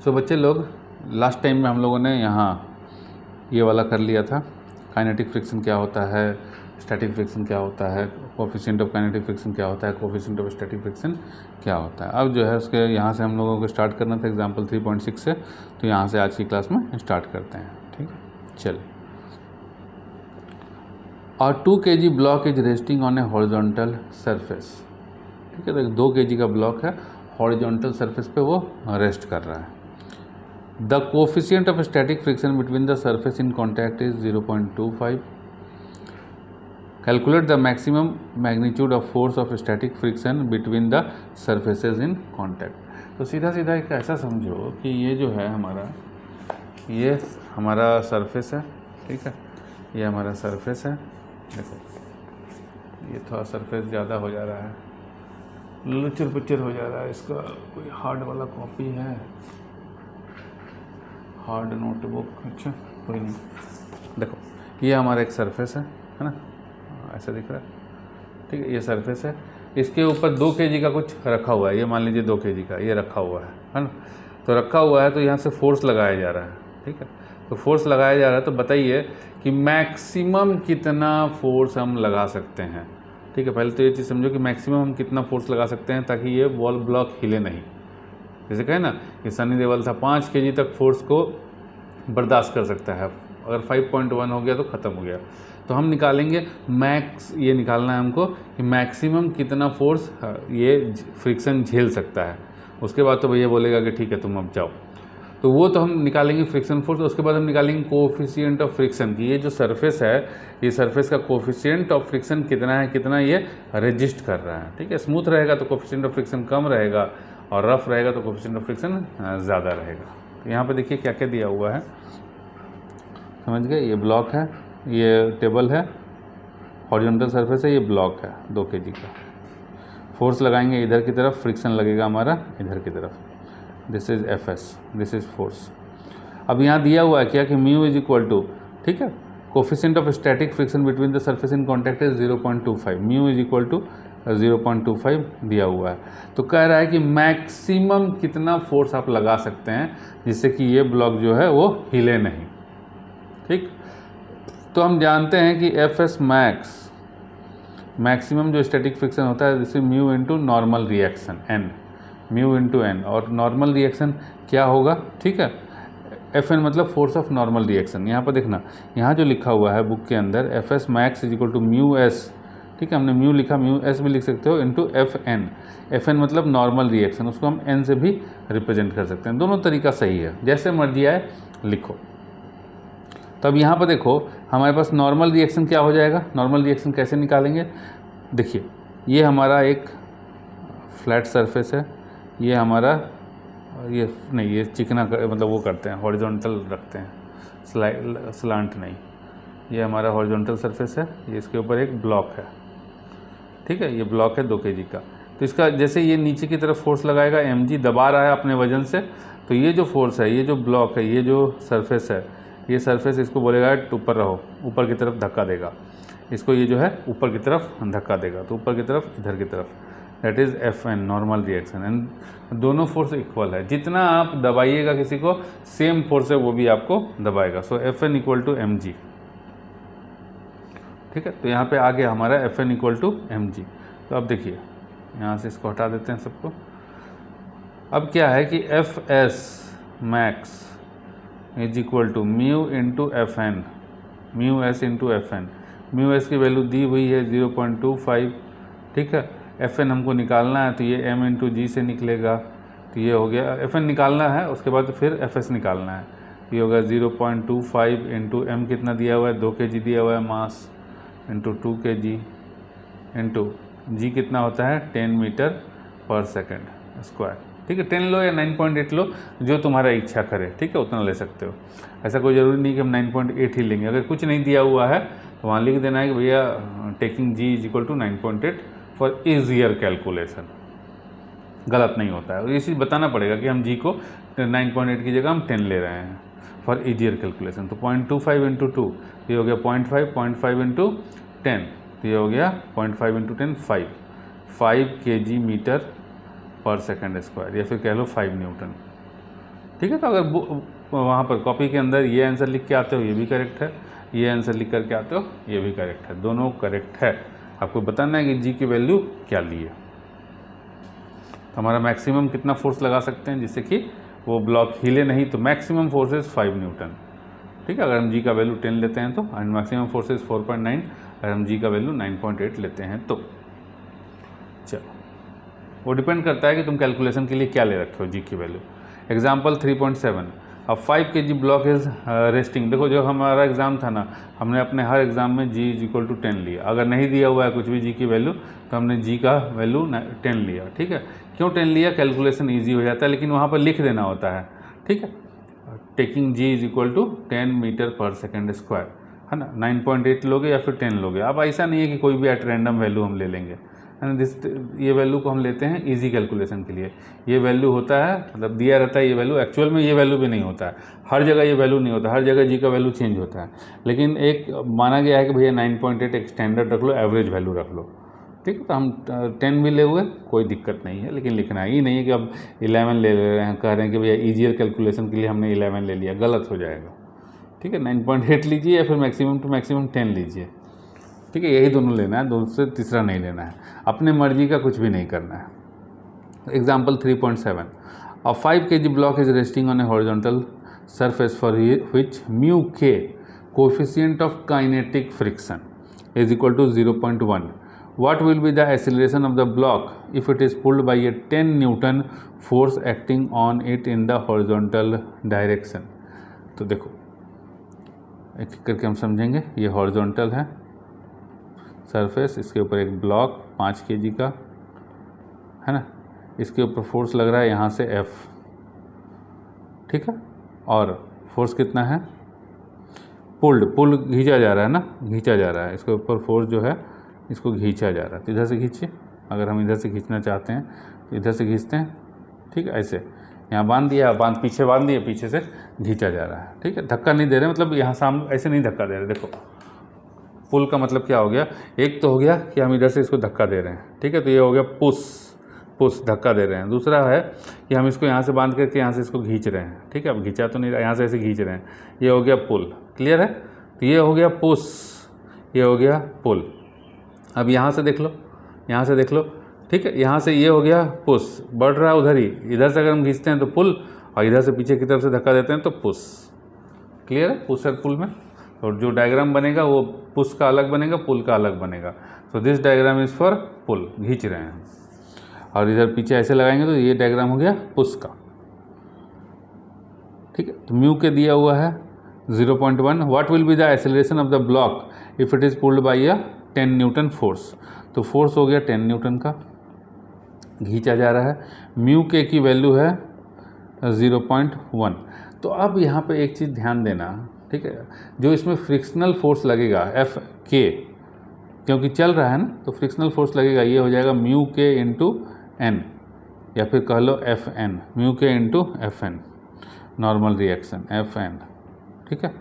तो बच्चे लोग लास्ट टाइम में हम लोगों ने यहाँ ये वाला कर लिया था, काइनेटिक फ्रिक्शन क्या होता है, स्टैटिक फ्रिक्शन क्या होता है, कोफिशिएंट ऑफ काइनेटिक फ्रिक्शन क्या होता है, कोफिशिएंट ऑफ स्टैटिक फ्रिक्शन क्या होता है। अब जो है उसके यहाँ से हम लोगों को स्टार्ट करना था एग्जाम्पल 3.6 से, तो यहाँ से आज की क्लास में स्टार्ट करते हैं। ठीक है, चलिए। और 2 kg block is resting on a horizontal surface. ठीक है, तो 2 kg का ब्लॉक है, हॉरिजॉन्टल सरफेस पे वो रेस्ट कर रहा है। The coefficient of static friction between the surface in contact is 0.25। Calculate the maximum magnitude of force of static friction between the surfaces in contact. तो सीधा सीधा एक ऐसा समझो कि ये जो है ये हमारा सरफेस है। ठीक है, ये हमारा सरफेस है। देखो ये थोड़ा सरफेस ज़्यादा हो जा रहा है, लुचर पुचर हो जा रहा है। इसका कोई हार्ड वाला कॉपी है, हार्ड नोटबुक? अच्छा कोई नहीं। देखो ये हमारा एक सरफेस है ना, ऐसा दिख रहा है। ठीक है, ये सरफेस है, इसके ऊपर 2 kg का कुछ रखा हुआ है। ये मान लीजिए 2 kg का ये रखा हुआ है ना। तो रखा हुआ है तो यहाँ से फोर्स लगाया जा रहा है। ठीक है, तो फोर्स लगाया जा रहा है, तो बताइए कि मैक्सिमम कितना फोर्स हम लगा सकते हैं। ठीक है, पहले तो ये चीज़ समझो कि मैक्सिमम हम कितना फोर्स लगा सकते हैं ताकि ये वॉल ब्लॉक हिले नहीं। जैसे कहे ना कि सनी देओल था 5 kg तक फोर्स को बर्दाश्त कर सकता है, अगर 5.1 हो गया तो ख़त्म हो गया। तो हम निकालेंगे मैक्स, ये निकालना है हमको कि मैक्सिमम कितना फोर्स ये फ्रिक्शन झेल सकता है। उसके बाद तो भैया बोलेगा कि ठीक है तुम अब जाओ, तो वो तो हम निकालेंगे फ्रिक्शन फोर्स। उसके बाद हम निकालेंगे कोफिशिएंट ऑफ फ्रिक्शन की ये जो सरफेस है, ये सरफेस का कोफिशिएंट ऑफ फ्रिक्शन कितना है, कितना ये रेजिस्ट कर रहा है। ठीक है, स्मूथ रहेगा तो कोफिशिएंट ऑफ फ्रिक्शन कम रहेगा, और रफ रहेगा तो कोफिशिएंट ऑफ फ्रिक्शन ज़्यादा रहेगा। तो यहाँ पे देखिए क्या क्या दिया हुआ है, समझ गए। ये ब्लॉक है, ये टेबल है, हॉरिजॉन्टल सरफेस है, ये ब्लॉक है 2 kg का। फोर्स लगाएंगे इधर की तरफ, फ्रिक्शन लगेगा हमारा इधर की तरफ। This is Fs, this is force. अब यहाँ दिया हुआ है क्या कि म्यू इज इक्वल टू, ठीक है, coefficient of static friction between the surface in contact is 0.25, mu is equal to 0.25 दिया हुआ है। तो कह रहा है कि मैक्सिमम कितना फोर्स आप लगा सकते हैं जिससे कि ये ब्लॉक जो है वो हिले नहीं। ठीक, तो हम जानते हैं कि Fs मैक्सिमम जो स्टैटिक फ्रिक्शन होता है जैसे mu into normal reaction n, mu into n, और नॉर्मल रिएक्शन क्या होगा? ठीक है, Fn मतलब फोर्स ऑफ नॉर्मल रिएक्शन। यहाँ पर देखना, यहाँ जो लिखा हुआ है बुक के अंदर Fs max is equal to mu S. ठीक है, हमने म्यू लिखा, म्यू एस भी लिख सकते हो, इंटू Fn। Fn मतलब नॉर्मल रिएक्शन, उसको हम n से भी रिप्रेजेंट कर सकते हैं। दोनों तरीका सही है, जैसे मर्जी आए लिखो। तब यहाँ पर देखो हमारे पास नॉर्मल रिएक्शन क्या हो जाएगा, नॉर्मल रिएक्शन कैसे निकालेंगे? देखिए ये हमारा एक फ्लैट सरफेस है, ये हमारा ये नहीं, ये चिकना मतलब वो करते हैं हॉरिजॉन्टल रखते हैं, स्लांट नहीं। ये हमारा हॉरिजॉन्टल सरफेस है, ये इसके ऊपर एक ब्लॉक है। ठीक है, ये ब्लॉक है 2 kg का। तो इसका जैसे ये नीचे की तरफ फोर्स लगाएगा, mg दबा रहा है अपने वजन से, तो ये जो फोर्स है, ये जो ब्लॉक है, ये जो सरफेस है, ये सरफेस इसको बोलेगा ऊपर रहो, ऊपर की तरफ धक्का देगा इसको, ये जो है ऊपर की तरफ धक्का देगा, तो ऊपर की तरफ इधर की तरफ, that is Fn normal reaction. And दोनों फोर्स इक्वल है, जितना आप दबाइएगा किसी को सेम फोर्स है वो भी आपको दबाएगा। सो Fn इक्वल टू mg। ठीक है, तो यहाँ पे आ गया हमारा Fn इक्वल टू mg। तो अब देखिए यहाँ से इसको हटा देते हैं सबको। अब क्या है कि Fs max is equal to mu into Fn, mu S into Fn। Mu S की वैल्यू दी हुई है 0.25। ठीक है, Fn हमको निकालना है तो ये m इंटू जी से निकलेगा, तो ये हो गया Fn निकालना है। उसके बाद फिर Fs निकालना है, ये होगा 0.25 इंटू m कितना दिया हुआ है, 2 kg दिया हुआ है मास, इंटू 2 kg इंटू जी कितना होता है 10 मीटर पर सेकेंड स्क्वायर। ठीक है, 10 लो या 9.8 लो, जो तुम्हारा इच्छा करे। ठीक है, उतना ले सकते हो, ऐसा कोई ज़रूरी नहीं कि हम 9.8 ही लेंगे। अगर कुछ नहीं दिया हुआ है तो वहाँ लिख देना है कि भैया taking g is equal to 9.8 for easier calculation, गलत नहीं होता है। और ये चीज़ बताना पड़ेगा कि हम जी को 9.8 की जगह हम 10 ले रहे हैं फॉर ईजियर कैलकुलेशन। तो 0.25 इंटू 2, ये हो गया 0.5 इंटू 10, तो ये हो गया 0.5 into 10, 5 kg metre per second square, या फिर कह लो 5 न्यूटन। ठीक है। तो अगर वहाँ पर कॉपी के अंदर ये आंसर लिख के आते हो ये भी करेक्ट है, ये आंसर लिख करके आते हो ये भी करेक्ट है, दोनों करेक्ट है। आपको बताना है कि जी की वैल्यू क्या ली है। तो हमारा मैक्सिमम कितना फोर्स लगा सकते हैं जिससे कि वो ब्लॉक हिले नहीं, तो मैक्सिमम फोर्स इज 5 न्यूटन। ठीक है, अगर हम जी का वैल्यू 10 लेते हैं तो, एंड मैक्सिमम फोर्स इज 4.9, अगर हम जी का वैल्यू 9.8 लेते हैं तो। चलो, वो डिपेंड करता है कि तुम कैलकुलेशन के लिए क्या ले रखे हो जी की वैल्यू। एग्जाम्पल 3.7, अब 5 kg ब्लॉक इज रेस्टिंग। देखो जो हमारा एग्ज़ाम था ना, हमने अपने हर एग्ज़ाम में जी इज इक्वल टू 10 लिया। अगर नहीं दिया हुआ है कुछ भी जी की वैल्यू तो हमने जी का वैल्यू 10 लिया। ठीक है, क्यों 10 लिया? कैलकुलेशन ईजी हो जाता है, लेकिन वहाँ पर लिख देना होता है। ठीक है, taking g is equal to 10 metre per second square, है ना। 9.8 लोगे या फिर 10 लोगे। अब ऐसा नहीं है कि कोई भी एट रैंडम वैल्यू हम ले लेंगे, है ना। ये वैल्यू को हम लेते हैं इजी कैलकुलेशन के लिए। ये वैल्यू होता है, मतलब दिया रहता है ये वैल्यू, एक्चुअल में ये वैल्यू भी नहीं होता है, हर जगह ये वैल्यू नहीं होता, हर जगह जी का वैल्यू चेंज होता है। लेकिन एक माना गया है कि भैया 9.8 एक स्टैंडर्ड रख लो, एवरेज वैल्यू रख लो। ठीक है, तो हम 10 भी ले हुए कोई दिक्कत नहीं है, लेकिन लिखना ही नहीं है कि अब 11 ले रहे हैं, कह रहे हैं कि भैया ईजियर कैलकुलेशन के लिए हमने 11 ले लिया, गलत हो जाएगा। ठीक है, 9.8 लीजिए या फिर मैक्सिमम टू मैक्सिमम 10 लीजिए। ठीक है, यही दोनों लेना है, दोनों से तीसरा नहीं लेना है, अपने मर्जी का कुछ भी नहीं करना है। Example 3.7, uh 5 kg block is resting on a horizontal surface for which mu k coefficient of kinetic friction is equal to 0.1. What will be the acceleration of the block if it is pulled by a 10 Newton force acting on it in the horizontal direction? तो देखो एक एक करके हम समझेंगे। ये horizontal है surface, इसके ऊपर एक ब्लॉक 5 kg का, है ना। इसके ऊपर फोर्स लग रहा है यहाँ से F, ठीक है। और फोर्स कितना है? पुल खींचा जा रहा है ना, खींचा जा रहा है, इसके ऊपर फोर्स जो है इसको खींचा जा रहा है। तो इधर से खींचिए, अगर हम इधर से खींचना चाहते हैं तो इधर से खींचते हैं। ठीक है, ऐसे यहाँ बांध दिया, पीछे बांध दिए, पीछे से खींचा जा रहा है। ठीक है, धक्का नहीं दे रहे, मतलब यहाँ सामने ऐसे नहीं धक्का दे रहे। देखो पुल का मतलब क्या हो गया? एक तो हो गया कि हम इधर से इसको धक्का दे रहे हैं, ठीक है, तो ये हो गया पुश धक्का दे रहे हैं। दूसरा है कि हम इसको यहाँ से बांध करके यहाँ से इसको खींच रहे हैं। ठीक है, अब खींचा तो नहीं रहा, यहाँ से ऐसे खींच रहे हैं, ये हो गया पुल। क्लियर है? तो ये हो गया पुश, ये हो गया पुल। अब यहाँ से देख लो, यहाँ से देख लो, ठीक है, यहाँ से ये हो गया पुश, बढ़ रहा है उधर ही, इधर से अगर हम खींचते हैं तो पुल, और इधर से पीछे की तरफ से धक्का देते हैं तो पुश। क्लियर है? पुश और पुल में, और जो डायग्राम बनेगा वो पुश का अलग बनेगा, पुल का अलग बनेगा। So this diagram is for pull, खींच रहे हैं, और इधर पीछे ऐसे लगाएंगे तो ये डायग्राम हो गया पुश का। ठीक है, तो म्यू के दिया हुआ है 0.1। What will be the acceleration of the block if it is pulled by a 10 Newton force? तो फोर्स हो गया 10 न्यूटन का, खींचा जा रहा है। म्यू के की वैल्यू है 0.1। तो अब यहाँ पे एक चीज़ ध्यान देना, ठीक है, जो इसमें फ्रिक्शनल फोर्स लगेगा एफ के, क्योंकि चल रहा है ना, तो फ्रिक्शनल फोर्स लगेगा, ये हो जाएगा म्यू के इंटू एन, या फिर कह लो एफ एन, म्यू के into F N, normal reaction F N. ठीक है,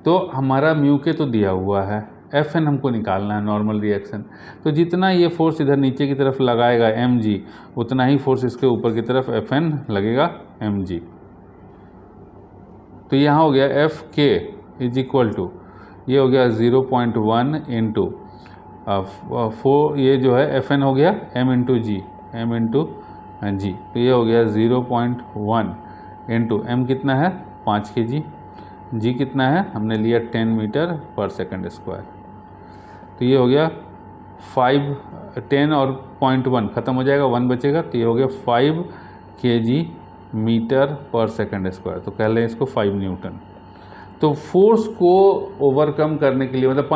तो हमारा म्यू के तो दिया हुआ है, एफ एन हमको निकालना है, नॉर्मल रिएक्शन। तो जितना ये फोर्स इधर नीचे की तरफ लगाएगा एम जी, उतना ही फोर्स इसके ऊपर की तरफ एफ एन लगेगा एम जी। तो यहाँ हो गया एफ के इज इक्वल टू, ये हो गया 0.1 इंटू 4, ये जो है एफ एन हो गया एम इंटू जी, एम इंटू जी, तो ये हो गया 0.1 इंटू एम कितना है 5 kg, जी कितना है हमने लिया 10 मीटर पर सेकंड स्क्वायर। तो ये हो गया 10 और 0.1 ख़त्म हो जाएगा, 1 बचेगा, तो ये हो गया 5 kg मीटर पर सेकंड स्क्वायर। तो कह लें इसको 5 न्यूटन। तो फोर्स को ओवरकम करने के लिए, मतलब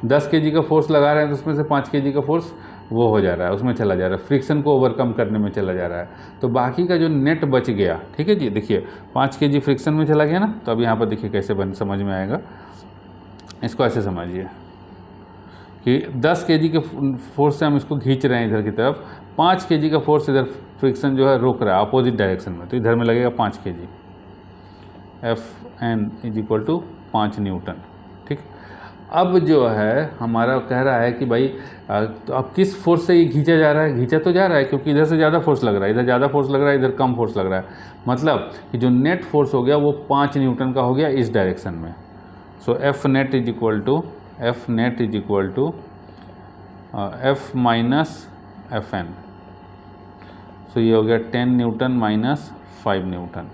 10 kg का फोर्स लगा रहे हैं, तो उसमें से 5 kg का फोर्स वो हो जा रहा है, उसमें चला जा रहा है, फ्रिक्शन को ओवरकम करने में चला जा रहा है। तो बाकी का जो नेट बच गया, ठीक है जी, देखिए 5 kg फ्रिक्शन में चला गया ना। तो अब यहाँ पर देखिए कैसे समझ में आएगा, इसको ऐसे समझिए कि 10 kg के फोर्स से हम इसको खींच रहे हैं इधर की तरफ, 5 kg का फोर्स इधर फ्रिक्शन जो है रोक रहा है अपोजिट डायरेक्शन में, तो इधर में लगेगा 5 kg, F N is equal to 5 newton. ठीक, अब जो है हमारा कह रहा है कि भाई तो अब किस फोर्स से ये खींचा जा रहा है, खींचा तो जा रहा है क्योंकि इधर से ज़्यादा फोर्स लग रहा है, इधर ज़्यादा फोर्स लग रहा है, इधर कम फोर्स लग रहा है, मतलब कि जो नेट फोर्स हो गया वो 5 न्यूटन का हो गया इस डायरेक्शन में। So F net is equal to F minus Fn। So ये हो गया 10 न्यूटन माइनस 5 न्यूटन,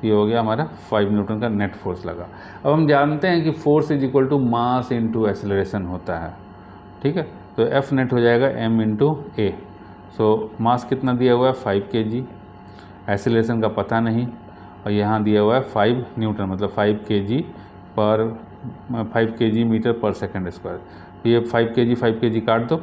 ये हो गया हमारा 5 न्यूटन का नेट फोर्स लगा। अब हम जानते हैं कि force is equal to mass into acceleration होता है, ठीक है। तो F नेट हो जाएगा m इंटू ए। सो मास कितना दिया हुआ है 5 kg, एक्सेलरेशन का पता नहीं, और यहाँ दिया हुआ है 5 न्यूटन मतलब 5 kg metre per second square. ये 5 kg काट दो,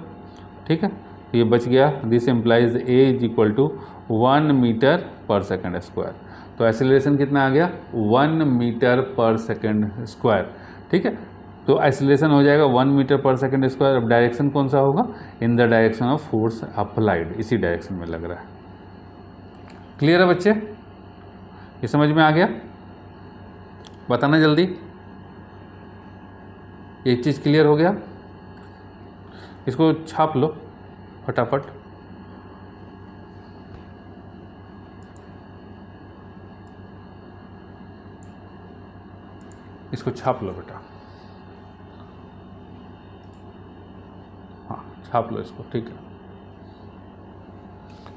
ठीक है, ये बच गया। This implies A is equal to 1 metre per second square. तो एक्सेलरेशन कितना आ गया 1 मीटर पर सेकेंड स्क्वायर, ठीक है। तो एक्सेलरेशन हो जाएगा 1 मीटर पर सेकेंड स्क्वायर। अब डायरेक्शन कौन सा होगा, in the direction of force applied, इसी डायरेक्शन में लग रहा है। क्लियर है बच्चे, ये समझ में आ गया, बताना जल्दी। एक चीज़ क्लियर हो गया, इसको छाप लो फटाफट। इसको छाप लो बेटा, हाँ छाप लो इसको, ठीक है,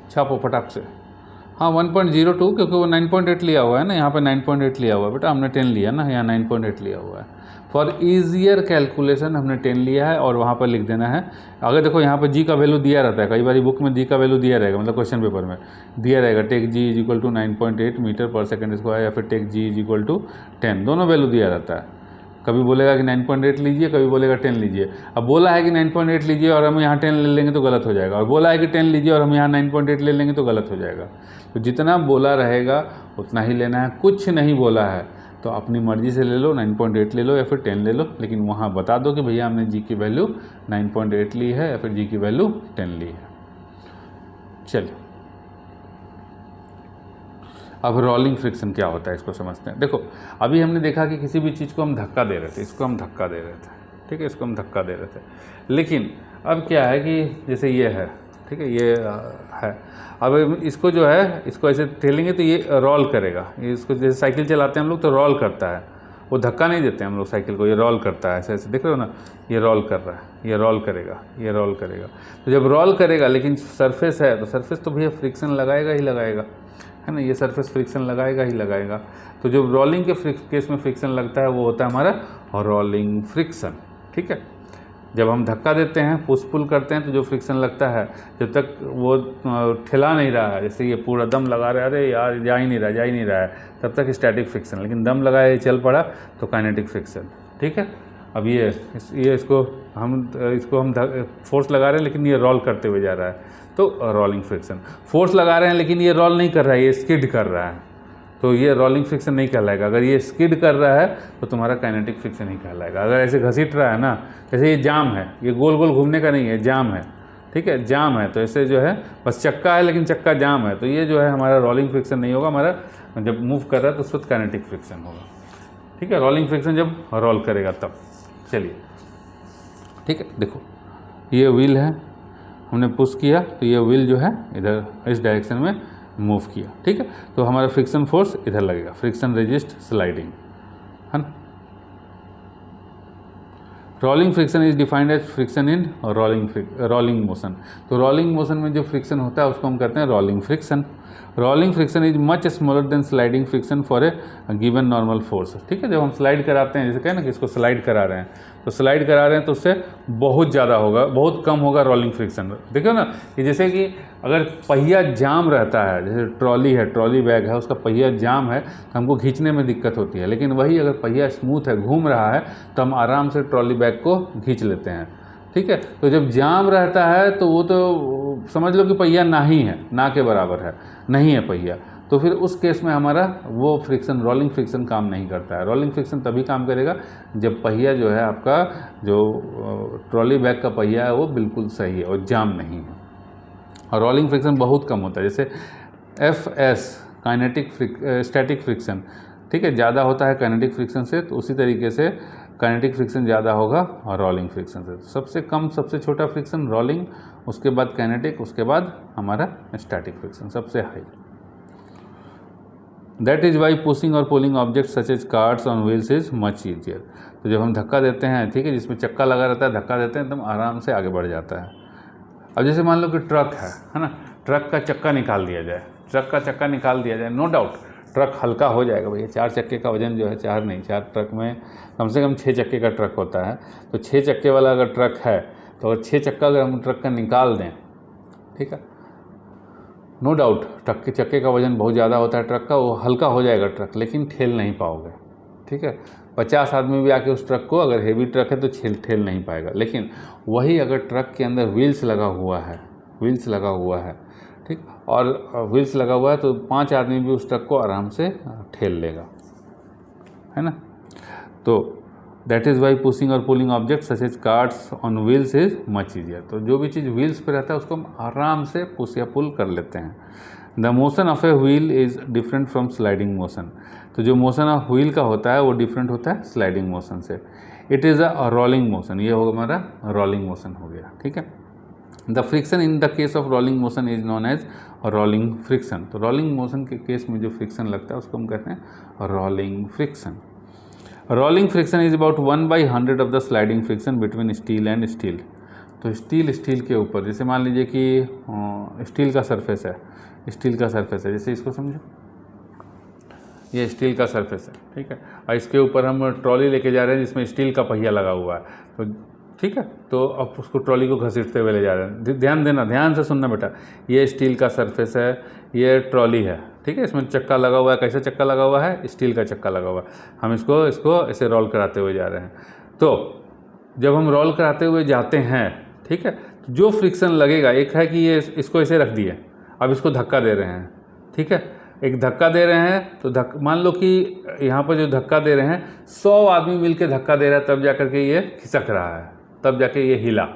छापो फटाक से। हाँ 1.02 क्योंकि वो 9.8 लिया हुआ है ना, यहाँ पे 9.8 लिया हुआ है बेटा, हमने 10 लिया ना, यहाँ 9.8 लिया हुआ है। फॉर ईजियर कैलकुलेशन हमने 10 लिया है और वहाँ पर लिख देना है। अगर देखो यहाँ पर जी का वैल्यू दिया रहता है, कई बार बुक में जी का वैल्यू दिया रहेगा, मतलब क्वेश्चन पेपर में दिया रहेगा take g is equal to 9.8 metre per second square, या फिर take g is equal to 10, दोनों वैल्यू दिया रहता है। कभी बोलेगा कि 9.8 लीजिए, कभी बोलेगा 10 लीजिए। अब बोला है कि 9.8 लीजिए और हम यहाँ 10 ले लेंगे तो गलत हो जाएगा, और बोला है कि 10 लीजिए और हम यहाँ 9.8 ले लेंगे तो गलत हो जाएगा। तो जितना बोला रहेगा उतना ही लेना है, कुछ नहीं बोला है तो अपनी मर्ज़ी से ले लो, 9.8 ले लो या फिर 10 ले लो, लेकिन वहाँ बता दो कि भैया हमने जी की वैल्यू 9.8 ली है या फिर जी की वैल्यू 10 ली है। चलिए अब रोलिंग फ्रिक्शन क्या होता है इसको समझते हैं। देखो अभी हमने देखा कि किसी भी चीज़ को हम धक्का दे रहे थे, इसको हम धक्का दे रहे थे, ठीक है, इसको हम धक्का दे रहे थे, लेकिन अब क्या है कि जैसे ये है, ठीक है, ये है, अब इसको जो है इसको ऐसे ठेलेंगे तो ये रोल करेगा, इसको जैसे साइकिल चलाते हैं हम लोग तो रोल करता है, वो धक्का नहीं देते हम लोग साइकिल को, ये रोल करता है, ऐसे ऐसे देख रहे हो ना, ये रोल कर रहा है, ये रोल करेगा, ये रोल करेगा। तो जब रोल करेगा लेकिन सरफेस है तो सरफेस तो भैया फ्रिक्शन लगाएगा ही लगाएगा, है ना, ये सरफेस फ्रिक्शन लगाएगा ही लगाएगा। तो जो रोलिंग के केस में फ्रिक्शन लगता है वो होता है हमारा रोलिंग फ्रिक्शन, ठीक है। जब हम धक्का देते हैं, पुश पुल करते हैं तो जो फ्रिक्शन लगता है, जब तक वो ठेला नहीं रहा है, जैसे ये पूरा दम लगा रहे, अरे यार जा ही नहीं रहा है, तब तक स्टैटिक फ्रिक्शन, लेकिन दम लगाए चल पड़ा तो काइनेटिक फ्रिक्शन, ठीक है। अब इसको हम फोर्स लगा रहे हैं लेकिन ये रोल करते हुए जा रहा है, तो रोलिंग फ्रिक्शन। फोर्स लगा रहे हैं लेकिन ये रोल नहीं कर रहा है, ये स्किड कर रहा है, तो ये रोलिंग फ्रिक्शन नहीं कहलाएगा। अगर ये स्किड कर रहा है तो तुम्हारा काइनेटिक फ्रिक्शन ही कहलाएगा। अगर ऐसे घसीट रहा है ना, जैसे ये जाम है, ये गोल गोल घूमने का नहीं है, जाम है, ठीक है, जाम है, तो ऐसे जो है बस चक्का है लेकिन चक्का जाम है, तो ये जो है हमारा रोलिंग फ्रिक्शन नहीं होगा, हमारा जब मूव कर रहा है तो उस वक्त काइनेटिक फ्रिक्शन होगा, ठीक है। रोलिंग फ्रिक्शन जब रोल करेगा तब। चलिए ठीक है, देखो ये व्हील है, हमने पुश किया तो ये व्हील जो है इधर इस डायरेक्शन में मूव किया, ठीक है, तो हमारा फ्रिक्शन फोर्स इधर लगेगा, फ्रिक्शन रेजिस्ट स्लाइडिंग, है ना। Rolling friction is defined as friction in rolling motion. तो रोलिंग मोशन में जो फ्रिक्शन होता है उसको हम कहते हैं rolling friction. Rolling friction is much smaller than sliding friction for a given normal force, ठीक है। जब हम स्लाइड कराते हैं, जैसे कहें ना कि इसको स्लाइड करा रहे हैं, तो स्लाइड करा रहे हैं तो उससे बहुत ज़्यादा होगा, बहुत कम होगा रोलिंग फ्रिक्शन। देखो ना कि जैसे कि अगर पहिया जाम रहता है, जैसे ट्रॉली है, ट्रॉली बैग है, उसका पहिया जाम है तो हमको खींचने में दिक्कत होती है, लेकिन वही अगर पहिया स्मूथ है, घूम रहा है, तो हम आराम से ट्रॉली बैग को खींच लेते हैं, ठीक है। तो जब जाम रहता है तो वो तो समझ लो कि पहिया ना ही है, ना के बराबर है, नहीं है पहिया, तो फिर उस केस में हमारा वो फ्रिक्शन, रोलिंग फ्रिक्शन काम नहीं करता है। रोलिंग फ्रिक्शन तभी काम करेगा जब पहिया जो है आपका, जो ट्रॉली बैग का पहिया है वो बिल्कुल सही है और जाम नहीं है। और रोलिंग फ्रिक्शन बहुत कम होता है, जैसे FS स्टैटिक फ्रिक्शन, ठीक है, ज़्यादा होता है काइनेटिक फ्रिक्शन से, तो उसी तरीके से काइनेटिक फ्रिक्शन ज़्यादा होगा और रोलिंग फ्रिक्शन से। सबसे कम सबसे छोटा फ्रिक्शन रोलिंग, उसके बाद काइनेटिक, उसके बाद हमारा स्टैटिक फ्रिक्शन सबसे high. That is why pushing और pulling object such as carts on wheels is much easier. तो जब हम धक्का देते हैं, ठीक है, जिसमें चक्का लगा रहता है, धक्का देते हैं तो आराम से आगे बढ़ जाता है। अब जैसे मान लो कि ट्रक है ना, ट्रक का चक्का निकाल दिया जाए, ट्रक का चक्का निकाल दिया जाए, नो डाउट ट्रक हल्का हो जाएगा भैया। 4 चक्के का वजन जो है, 4 नहीं, 4 ट्रक में कम से कम 6 चक्के का ट्रक होता है। तो 6 चक्के वाला अगर ट्रक है तो अगर 6 चक्का अगर हम ट्रक का निकाल दें, ठीक है, नो डाउट ट्रक के चक्के का वजन बहुत ज़्यादा होता है ट्रक का, वो हल्का हो जाएगा ट्रक, लेकिन ठेल नहीं पाओगे, ठीक है। 50 आदमी भी आके उस ट्रक को, अगर हेवी ट्रक है तो ठेल नहीं पाएगा। लेकिन वही अगर ट्रक के अंदर व्हील्स लगा हुआ है, व्हील्स लगा हुआ है, ठीक, और व्हील्स लगा हुआ है तो 5 आदमी भी उस ट्रक को आराम से ठेल लेगा, है ना। तो दैट इज़ वाई पुशिंग और pulling object such as carts on wheels is much easier. तो जो भी चीज़ व्हील्स पे रहता है उसको हम आराम से पुश या पुल कर लेते हैं। The motion of a wheel is different from sliding motion. तो जो मोशन ऑफ व्हील का होता है वो डिफरेंट होता है स्लाइडिंग मोशन से। It is a rolling motion, ये होगा हमारा रोलिंग मोशन हो गया, ठीक है। The friction in the case of rolling motion is known as rolling friction. तो रोलिंग मोशन के केस में जो फ्रिक्शन लगता है उसको हम कहते हैं rolling friction. Rolling friction is about 1/100 of the sliding friction between steel and steel. तो स्टील के ऊपर, जैसे मान लीजिए कि स्टील का सरफेस है, स्टील का सरफेस है, जैसे इसको समझो, ये स्टील का सरफेस है, ठीक है, और इसके ऊपर हम ट्रॉली लेके जा रहे हैं जिसमें स्टील का पहिया लगा हुआ है, तो ठीक है, तो अब उसको ट्रॉली को घसीटते हुए ले जा रहे हैं। ध्यान देना, ध्यान से सुनना बेटा, ये स्टील का सरफेस है, ये ट्रॉली है, ठीक है, इसमें चक्का लगा हुआ है। कैसा चक्का लगा हुआ है? स्टील का चक्का लगा हुआ है। हम इसको ऐसे रोल कराते हुए जा रहे हैं। तो जब हम रोल कराते हुए जाते हैं, ठीक है, तो जो फ्रिक्शन लगेगा, एक है कि ये इसको ऐसे रख दिए, अब इसको धक्का दे रहे हैं, ठीक है, एक धक्का दे रहे हैं, तो मान लो कि यहाँ पर जो धक्का दे रहे हैं 100 आदमी मिलके धक्का दे रहा है, तब जाकर के ये खिसक रहा है, तब जाके ये हिला।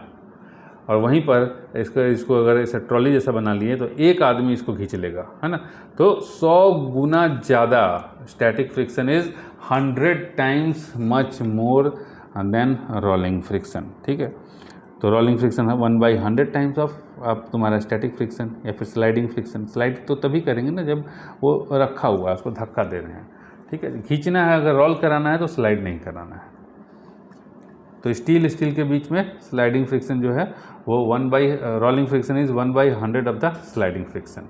और वहीं पर इसको अगर ऐसे ट्रॉली जैसा बना लिए तो एक आदमी इसको खींच लेगा, है ना। तो 100 गुना ज़्यादा static friction is 100 times much more than rolling friction, ठीक है। तो रोलिंग फ्रिक्शन है 1/100 टाइम्स ऑफ आप तुम्हारा स्टैटिक फ्रिक्शन या फिर स्लाइडिंग फ्रिक्शन। स्लाइड तो तभी करेंगे ना जब वो रखा हुआ है, उसको धक्का दे रहे हैं, ठीक है। खींचना है, अगर रोल कराना है तो स्लाइड नहीं कराना है। तो स्टील के बीच में स्लाइडिंग फ्रिक्शन जो है वो rolling friction is 1/100 of the sliding friction,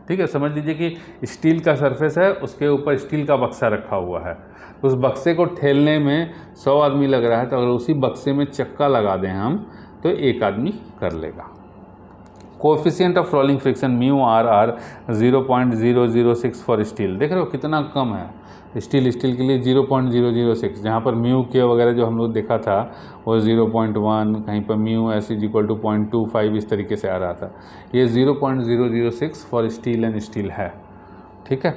ठीक है। समझ लीजिए कि स्टील का सरफेस है, उसके ऊपर स्टील का बक्सा रखा हुआ है, उस बक्से को ठेलने में 100 आदमी लग रहा है, तो अगर उसी बक्से में चक्का लगा दें हम तो एक आदमी कर लेगा। Coefficient of rolling friction mu r 0.006 for steel. देख रहे हो कितना कम है स्टील के लिए 0.006, जहाँ पर म्यू के वगैरह जो हम लोग देखा था वो 0.1, कहीं पर mu s is equal to 0.25 इस तरीके से आ रहा था। ये 0.006 फॉर स्टील एंड स्टील है, ठीक है।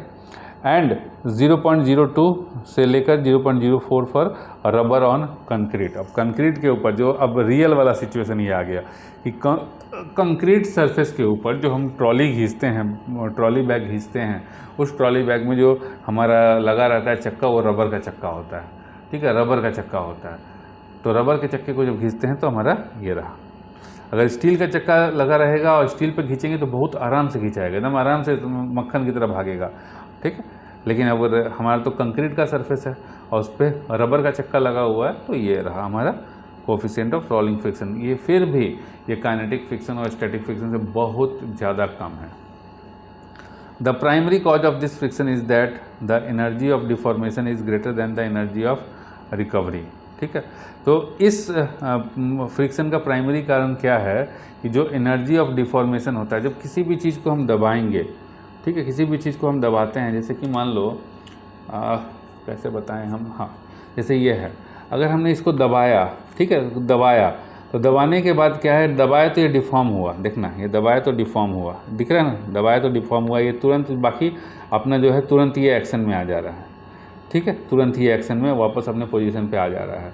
एंड 0.02 से लेकर 0.04 फॉर रबर ऑन कंक्रीट। अब कंक्रीट के ऊपर जो अब रियल वाला सिचुएशन ये आ गया कि कंक्रीट सरफेस के ऊपर जो हम ट्रॉली घींचते हैं, ट्रॉली बैग घींचते हैं, उस ट्रॉली बैग में जो हमारा लगा रहता है चक्का, वो रबर का चक्का होता है, ठीक है, रबर का चक्का होता है। तो रबर के चक्के को जब घींचते हैं तो हमारा ये रहा। अगर स्टील का चक्का लगा रहेगा और स्टील पे खींचेंगे तो बहुत आराम से खींचाएगा, एकदम आराम से मक्खन की तरह भागेगा, ठीक है। लेकिन अगर हमारा तो कंक्रीट का सरफेस है और उस पर रबर का चक्का लगा हुआ है, तो ये रहा हमारा कोएफिशिएंट ऑफ रोलिंग फ्रिक्शन। ये फिर भी ये काइनेटिक फ्रिक्शन और स्टैटिक फ्रिक्शन से बहुत ज़्यादा कम है। The primary cause of this friction is that the energy of deformation is greater than the energy of recovery, ठीक है। तो इस फ्रिक्शन का प्राइमरी कारण क्या है कि जो एनर्जी ऑफ डिफॉर्मेशन होता है, जब किसी भी चीज़ को हम दबाएंगे, ठीक है, किसी भी चीज़ को हम दबाते हैं, जैसे कि मान लो कैसे बताएं हम, हाँ, जैसे ये है, अगर हमने इसको दबाया, ठीक है, दबाया, तो दबाने के बाद क्या है, दबाया तो ये डिफॉर्म हुआ, देखना ये दबाया तो डिफॉर्म हुआ, दिख रहा है ना, दबाया तो डिफॉर्म हुआ, ये तुरंत बाकी अपना जो है तुरंत ये एक्शन में आ जा रहा है, ठीक है, तुरंत ही एक्शन में वापस अपने पोजीशन पे आ जा रहा है।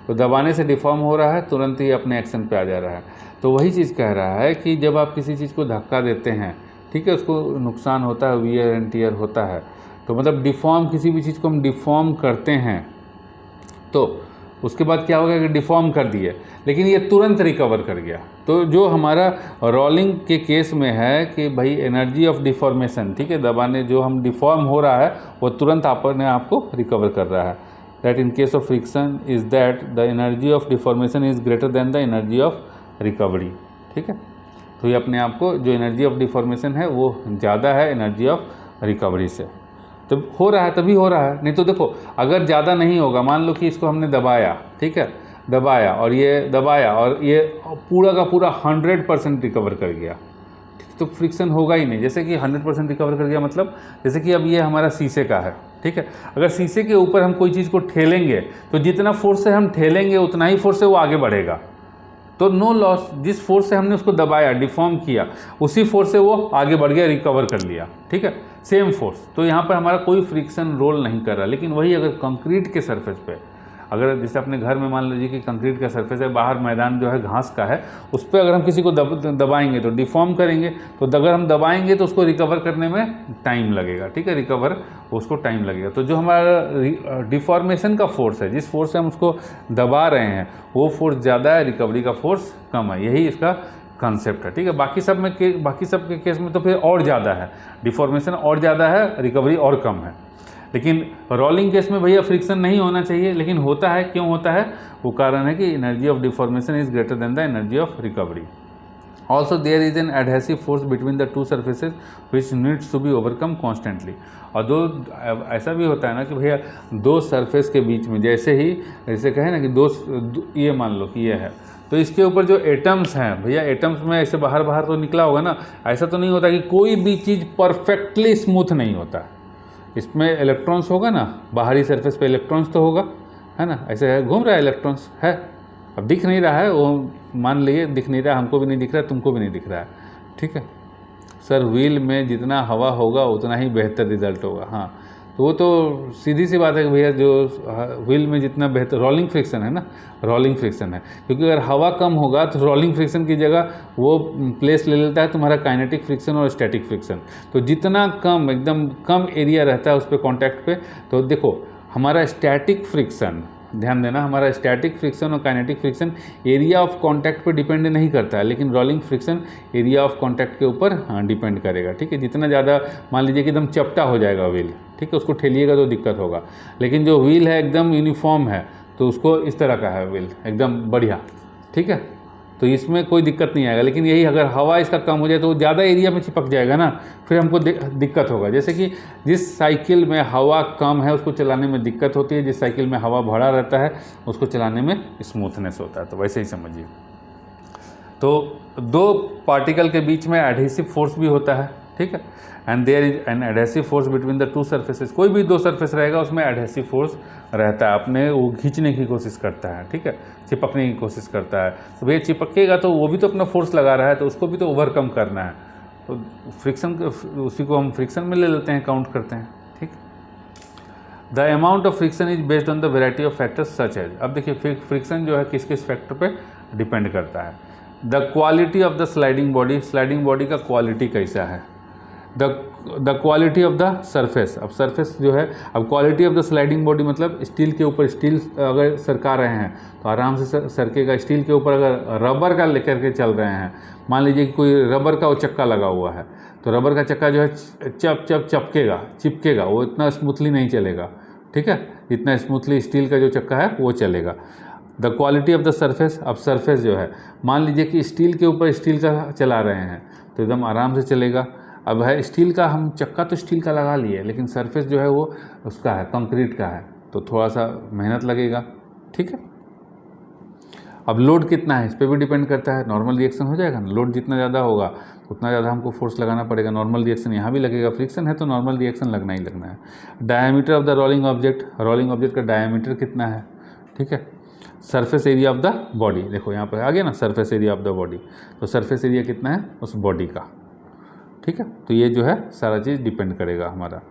तो दबाने से डिफॉर्म हो रहा है, तुरंत ही अपने एक्शन पे आ जा रहा है। तो वही चीज़ कह रहा है कि जब आप किसी चीज़ को धक्का देते हैं, ठीक है, उसको नुकसान होता है, वियर एंड टियर होता है। तो मतलब डिफॉर्म, किसी भी चीज़ को हम डिफॉर्म करते हैं तो उसके बाद क्या हो गया कि डिफॉर्म कर दिए, लेकिन ये तुरंत रिकवर कर गया। तो जो हमारा रोलिंग के केस में है कि भाई एनर्जी ऑफ डिफॉर्मेशन, ठीक है, दबाने जो हम डिफॉर्म हो रहा है वो तुरंत अपने आप को रिकवर कर रहा है। That in case of friction is that the energy of deformation is greater than the energy of recovery, ठीक है। तो ये अपने आप को जो एनर्जी ऑफ डिफॉर्मेशन है वो ज़्यादा है एनर्जी ऑफ रिकवरी से। तो हो रहा है तभी हो रहा है, नहीं तो देखो अगर ज़्यादा नहीं होगा, मान लो कि इसको हमने दबाया, ठीक है, दबाया और ये पूरा का पूरा 100% रिकवर कर गया, ठीक, तो फ्रिक्शन होगा ही नहीं। जैसे कि 100% रिकवर कर गया मतलब जैसे कि अब ये हमारा शीशे का है, ठीक है, अगर शीशे के ऊपर हम कोई चीज़ को ठेलेंगे तो जितना फोर्स से हम ठेलेंगे उतना ही फोर्स से वो आगे बढ़ेगा, तो नो लॉस। जिस फोर्स से हमने उसको दबाया, डिफॉर्म किया, उसी फोर्स से वो आगे बढ़ गया, रिकवर कर लिया, ठीक है, सेम फोर्स। तो यहाँ पर हमारा कोई फ्रिक्शन रोल नहीं कर रहा। लेकिन वही अगर कंक्रीट के सरफेस पे, अगर जैसे अपने घर में मान लीजिए कि कंक्रीट का सरफेस है, बाहर मैदान जो है घास का है, उस पर अगर हम किसी को दबाएंगे तो डिफॉर्म करेंगे, तो अगर हम दबाएंगे तो उसको रिकवर करने में टाइम लगेगा, ठीक है, रिकवर उसको टाइम लगेगा। तो जो हमारा डिफॉर्मेशन का फोर्स है, जिस फोर्स से हम उसको दबा रहे हैं, वो फोर्स ज़्यादा है, रिकवरी का फोर्स कम है। यही इसका कॉन्सेप्ट है, ठीक है। बाकी सब के केस में तो फिर और ज़्यादा है, डिफॉर्मेशन और ज़्यादा है, रिकवरी और कम है। लेकिन रोलिंग केस में भैया फ्रिक्शन नहीं होना चाहिए, लेकिन होता है। क्यों होता है? वो कारण है कि energy of deformation is greater than the energy of recovery. Also there is an adhesive force between the two surfaces which needs to be overcome constantly. और दो ऐसा भी होता है ना कि भैया दो सरफेस के बीच में जैसे कहें ना कि ये मान लो कि ये है, तो इसके ऊपर जो एटम्स हैं भैया, एटम्स में ऐसे बाहर तो निकला होगा ना, ऐसा तो नहीं होता कि कोई भी चीज़ परफेक्टली स्मूथ नहीं होता। इसमें इलेक्ट्रॉन्स होगा ना, बाहरी सरफेस पे इलेक्ट्रॉन्स तो होगा, है ना, ऐसे है, घूम रहा है इलेक्ट्रॉन्स है, अब दिख नहीं रहा है, वो मान लिए दिख नहीं रहा, हमको भी नहीं दिख रहा है, तुमको भी नहीं दिख रहा है, ठीक है सर। व्हील में जितना हवा होगा उतना ही बेहतर रिजल्ट होगा। हाँ, तो वो तो सीधी सी बात है कि भैया जो व्हील में जितना बेहतर, रोलिंग फ्रिक्शन है ना, रोलिंग फ्रिक्शन है, क्योंकि अगर हवा कम होगा तो रोलिंग फ्रिक्शन की जगह वो प्लेस ले लेता है तुम्हारा काइनेटिक फ्रिक्शन और स्टैटिक फ्रिक्शन। तो जितना कम, एकदम कम एरिया रहता है उस पर कॉन्टैक्ट पे, तो देखो हमारा स्टैटिक फ्रिक्शन, ध्यान देना, हमारा स्टैटिक फ्रिक्शन और kinetic friction area of contact पे डिपेंड नहीं करता है, लेकिन rolling friction area of contact के ऊपर डिपेंड करेगा, ठीक है। जितना ज़्यादा मान लीजिए कि एकदम चपटा हो जाएगा व्हील, ठीक है, उसको ठेलिएगा तो दिक्कत होगा, लेकिन जो व्हील है एकदम यूनिफॉर्म है तो उसको इस तरह का है व्हील, एकदम बढ़िया, ठीक है, तो इसमें कोई दिक्कत नहीं आएगा। लेकिन यही अगर हवा इसका कम हो जाए तो वो ज़्यादा एरिया में चिपक जाएगा ना, फिर हमको दिक्कत होगा। जैसे कि जिस साइकिल में हवा कम है उसको चलाने में दिक्कत होती है, जिस साइकिल में हवा भरा रहता है उसको चलाने में स्मूथनेस होता है, तो वैसे ही समझिए। तो दो पार्टिकल के बीच में एडहेसिव फोर्स भी होता है, ठीक है, and there is an adhesive force between the two surfaces. कोई भी दो सरफेस रहेगा उसमें एडहेसिव फोर्स रहता है, अपने वो खींचने की कोशिश करता है, ठीक है, चिपकने की कोशिश करता है। तो भैया चिपकेगा तो वो भी तो अपना फोर्स लगा रहा है, तो उसको भी तो ओवरकम करना है, तो फ्रिक्शन, उसी को हम फ्रिक्शन में ले लेते हैं, काउंट करते हैं, ठीक। The amount of friction is based on the variety of factors such as. अब देखिए फ्रिक्शन जो है किस किस फैक्टर पे डिपेंड करता है। The quality of the sliding body, sliding body का क्वालिटी कैसा है। The quality of the surface, अब सरफेस जो है, अब quality of the sliding body मतलब स्टील के ऊपर, स्टील अगर सरका रहे हैं तो आराम से सरकेगा। स्टील के ऊपर अगर रबर का लेकर के चल रहे हैं, मान लीजिए कि कोई रबर का वो चक्का लगा हुआ है, तो रबर का चक्का जो है चिपकेगा, वो इतना स्मूथली नहीं चलेगा, ठीक है, जितना स्मूथली स्टील का जो चक्का है वो चलेगा। The quality of the surface, अब सरफेस जो है, मान लीजिए कि स्टील के ऊपर स्टील का चला रहे हैं तो एकदम आराम से चलेगा। अब है स्टील का, हम चक्का तो स्टील का लगा लिए, लेकिन सरफेस जो है वो उसका है, कंक्रीट का है, तो थोड़ा सा मेहनत लगेगा, ठीक है। अब लोड कितना है इस पर भी डिपेंड करता है, नॉर्मल रिएक्शन हो जाएगा ना, लोड जितना ज़्यादा होगा उतना ज़्यादा हमको फोर्स लगाना पड़ेगा, नॉर्मल रिएक्शन यहाँ भी लगेगा, फ्रिक्शन है तो नॉर्मल रिएक्शन लगना ही लगना है। Diameter of the rolling object, rolling object का डायमीटर कितना है, ठीक है। Surface area of the body, देखो यहाँ पर आ गया ना, surface area of the body, तो सरफेस एरिया कितना है उस बॉडी का, ठीक है। तो ये जो है सारा चीज़ डिपेंड करेगा हमारा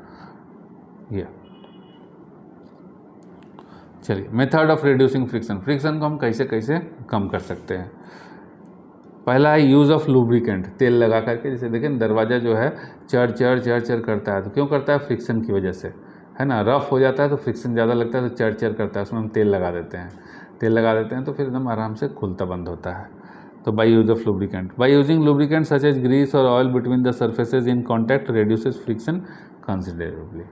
ये। चलिए, method of reducing friction, friction को हम कैसे कैसे कम कर सकते हैं। पहला है यूज़ ऑफ लुब्रिकेंट, तेल लगा करके, जैसे देखें दरवाज़ा जो है चर करता है, तो क्यों करता है, फ्रिक्शन की वजह से, है ना, रफ हो जाता है तो फ्रिक्शन ज़्यादा लगता है तो चर करता है, उसमें हम तेल लगा देते हैं, तेल लगा देते हैं तो फिर एकदम आराम से खुलता बंद होता है। तो by use of lubricant, by using lubricant such as grease और oil between the surfaces in contact reduces friction considerably,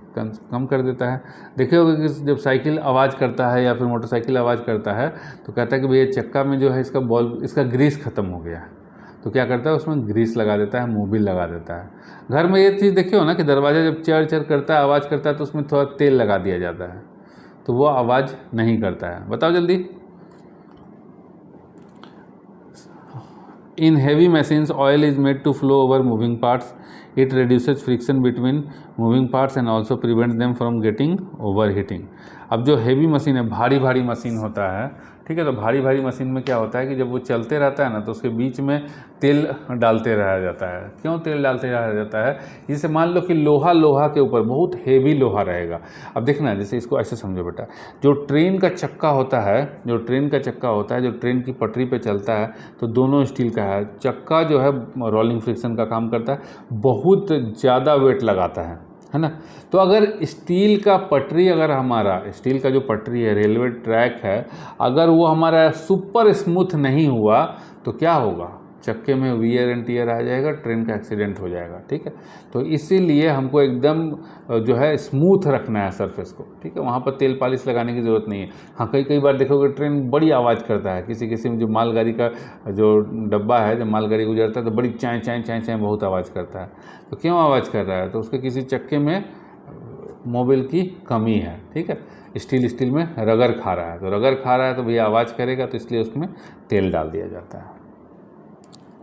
कम कर देता है। देखिए होगा कि जब साइकिल आवाज़ करता है या फिर मोटरसाइकिल आवाज़ करता है तो कहता है कि भैया चक्का में जो है इसका बॉल, इसका ग्रीस ख़त्म हो गया है, तो क्या करता है उसमें ग्रीस लगा देता है, मोबिल लगा देता है। घर में ये चीज़ देखिए हो ना कि दरवाज़ा जब चर चर करता है, आवाज़ करता है, तो उसमें थोड़ा तेल लगा दिया जाता है तो वो आवाज़ नहीं करता है। बताओ जल्दी। In heavy machines, oil is made to flow over moving parts. It reduces friction between moving parts and also prevents them from getting overheating. अब जो हेवी मशीन है, भारी भारी मशीन होता है, ठीक है, तो भारी भारी मशीन में क्या होता है कि जब वो चलते रहता है ना तो उसके बीच में तेल डालते रहा जाता है। क्यों तेल डालते रहा जाता है? जैसे मान लो कि लोहा के ऊपर बहुत हेवी लोहा रहेगा। अब देखना, जैसे इसको ऐसे समझो बेटा, जो ट्रेन का चक्का होता है, जो ट्रेन की पटरी पे चलता है, तो दोनों स्टील का है। चक्का जो है रोलिंग फ्रिक्शन का काम करता है, बहुत ज़्यादा वेट लगाता है ना। तो अगर स्टील का पटरी, अगर हमारा स्टील का जो पटरी है, रेलवे ट्रैक है, अगर वो हमारा सुपर स्मूथ नहीं हुआ तो क्या होगा? चक्के में वियर एंड टियर आ जाएगा, ट्रेन का एक्सीडेंट हो जाएगा। ठीक है, तो इसीलिए हमको एकदम जो है स्मूथ रखना है सरफेस को। ठीक है, वहाँ पर तेल पालिश लगाने की ज़रूरत नहीं है। हाँ, कई बार देखोगे ट्रेन बड़ी आवाज़ करता है, किसी में जो मालगाड़ी का जो डब्बा है, जब मालगाड़ी गुजरता है तो बड़ी चाय चाय चाय चाय बहुत आवाज़ करता है। तो क्यों आवाज़ कर रहा है? तो उसके किसी चक्के में मोबिल की कमी है। ठीक है, स्टील में रगड़ खा रहा है, तो रगड़ खा रहा है तो भैया आवाज़ करेगा, तो इसलिए उसमें तेल डाल दिया जाता है,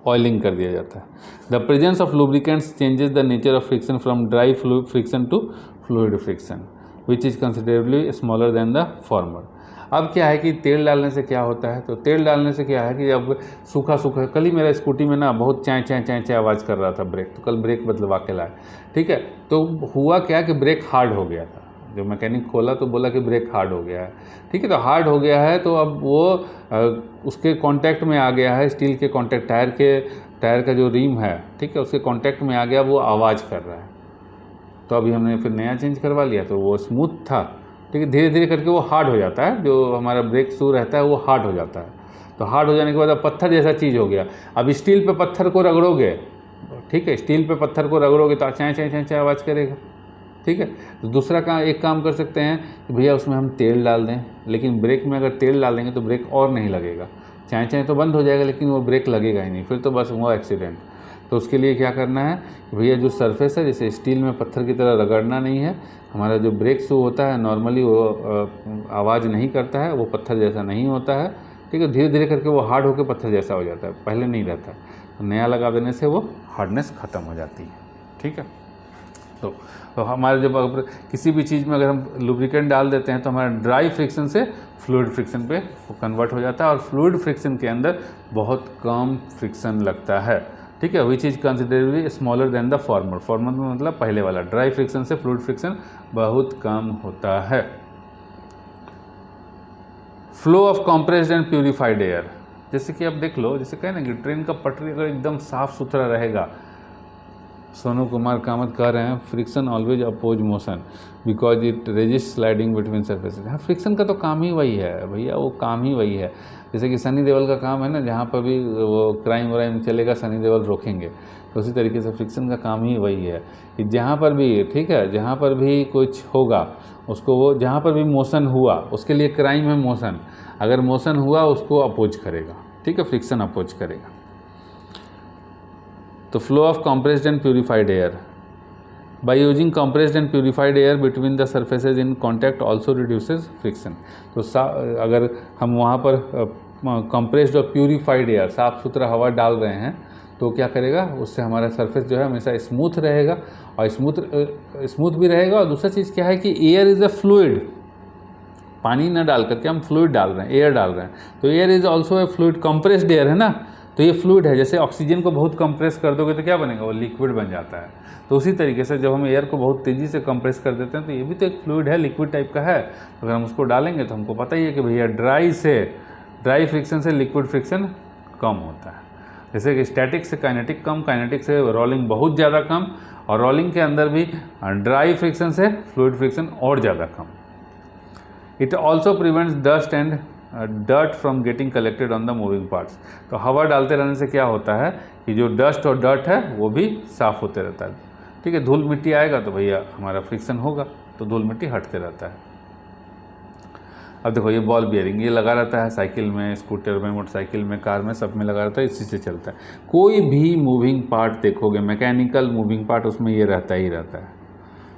ऑयलिंग कर दिया जाता है। The presence of lubricants changes the nature of friction from dry friction to fluid friction which is considerably smaller than the former. अब क्या है कि तेल डालने से क्या होता है? तो तेल डालने से क्या है कि अब सूखा, कल ही मेरा स्कूटी में ना बहुत चाय चाय चाय चाय आवाज़ कर रहा था ब्रेक, तो कल ब्रेक बदलवा के लाए। ठीक है, तो हुआ क्या कि ब्रेक हार्ड हो गया था। जो मैकेनिक खोला तो बोला कि ब्रेक हार्ड हो गया है। ठीक है, तो हार्ड हो गया है तो अब वो उसके कांटेक्ट में आ गया है, स्टील के कांटेक्ट, टायर का जो रिम है, ठीक है, उसके कांटेक्ट में आ गया, वो आवाज़ कर रहा है। तो अभी हमने फिर नया चेंज करवा लिया, तो वो स्मूथ था। ठीक है, धीरे धीरे करके वो हार्ड हो जाता है, जो हमारा ब्रेक शू रहता है वो हार्ड हो जाता है। तो हार्ड हो जाने के बाद अब पत्थर जैसा चीज़ हो गया। अब स्टील पे पत्थर को रगड़ोगे, ठीक है, स्टील पे पत्थर को रगड़ोगे तो चाय चाय चाय चाय आवाज़ करेगा। ठीक है, तो दूसरा एक काम कर सकते हैं कि भैया उसमें हम तेल डाल दें, लेकिन ब्रेक में अगर तेल डालेंगे तो ब्रेक और नहीं लगेगा, चाय चाय तो बंद हो जाएगा लेकिन वो ब्रेक लगेगा ही नहीं, फिर तो बस हुआ एक्सीडेंट। तो उसके लिए क्या करना है कि भैया जो सरफेस है, जैसे स्टील में पत्थर की तरह रगड़ना नहीं है। हमारा जो ब्रेक शू होता है नॉर्मली वो आवाज़ नहीं करता है, वो पत्थर जैसा नहीं होता है। ठीक है, धीरे धीरे करके वो हार्ड होकर पत्थर जैसा हो जाता है, पहले नहीं रहता। तो नया लगा देने से वो हार्डनेस ख़त्म हो जाती है। ठीक है, तो हमारे जब अगर किसी भी चीज़ में अगर हम लुब्रिकेंट डाल देते हैं तो हमारा ड्राई फ्रिक्शन से फ्लूइड फ्रिक्शन पे वो कन्वर्ट हो जाता है, और फ्लूइड फ्रिक्शन के अंदर बहुत कम फ्रिक्शन लगता है। ठीक है, विच is considerably smaller than the farmer. Farmer में मतलब पहले वाला, ड्राई फ्रिक्शन से फ्लूइड फ्रिक्शन बहुत कम होता है। Flow of compressed and purified air, जैसे कि आप देख लो, जैसे कहें ना कि ट्रेन का पटरी अगर एकदम साफ़ सुथरा रहेगा, सोनू कुमार कामत कह रहे हैं friction always oppose motion because it resist sliding between surfaces. हाँ, फ्रिक्शन का तो काम ही वही है भैया, वो काम ही वही है। जैसे कि सनी देओल का काम है ना, जहाँ पर भी वो क्राइम व्राइम चलेगा सनी देओल रोकेंगे, तो उसी तरीके से फ्रिक्शन का काम ही वही है कि जहाँ पर भी, ठीक है, जहाँ पर भी कुछ होगा उसको, वो जहाँ पर भी मोशन हुआ उसके लिए क्राइम है मोशन, अगर मोशन हुआ उसको अपोज करेगा। ठीक है, फ्रिक्शन अपोज करेगा। तो flow of compressed and purified air, by using compressed and purified air between the surfaces in contact also reduces friction. तो अगर हम वहाँ पर compressed और प्यूरिफाइड एयर, साफ़ सुथरा हवा डाल रहे हैं, तो क्या करेगा, उससे हमारा सरफेस जो है हमेशा स्मूथ रहेगा, और स्मूथ भी रहेगा। और दूसरा चीज़ क्या है कि एयर इज़ अ फ्लूइड, पानी न डाल करके हम फ्लूइड डाल रहे हैं, एयर डाल रहे हैं, तो air is also a fluid, compressed air है ना, तो ये फ्लूइड है। जैसे ऑक्सीजन को बहुत कंप्रेस कर दोगे तो क्या बनेगा, वो लिक्विड बन जाता है। तो उसी तरीके से जब हम एयर को बहुत तेज़ी से कंप्रेस कर देते हैं तो ये भी तो एक फ्लूइड है, लिक्विड टाइप का है। तो अगर हम उसको डालेंगे तो हमको पता ही है कि भैया ड्राई फ्रिक्शन से लिक्विड फ्रिक्शन कम होता है। जैसे कि स्टैटिक से काइनेटिक कम, काइनेटिक से रोलिंग बहुत ज़्यादा कम, और रोलिंग के अंदर भी ड्राई फ्रिक्शन से फ्लूइड फ्रिक्शन और ज़्यादा कम। It also prevents dust and dirt from getting collected on the moving parts. तो हवा डालते रहने से क्या होता है कि जो डस्ट और डर्ट है वो भी साफ़ होते रहता है। ठीक है, धूल मिट्टी आएगा तो भैया हमारा फ्रिक्शन होगा, तो धूल मिट्टी हटते रहता है। अब देखो ये बॉल बियरिंग ये लगा रहता है साइकिल में, स्कूटर में, मोटरसाइकिल में, कार में, सब में लगा रहता है, इसी से चलता है। कोई भी मूविंग पार्ट देखोगे, मैकेनिकल मूविंग पार्ट, उसमें ये रहता ही रहता है।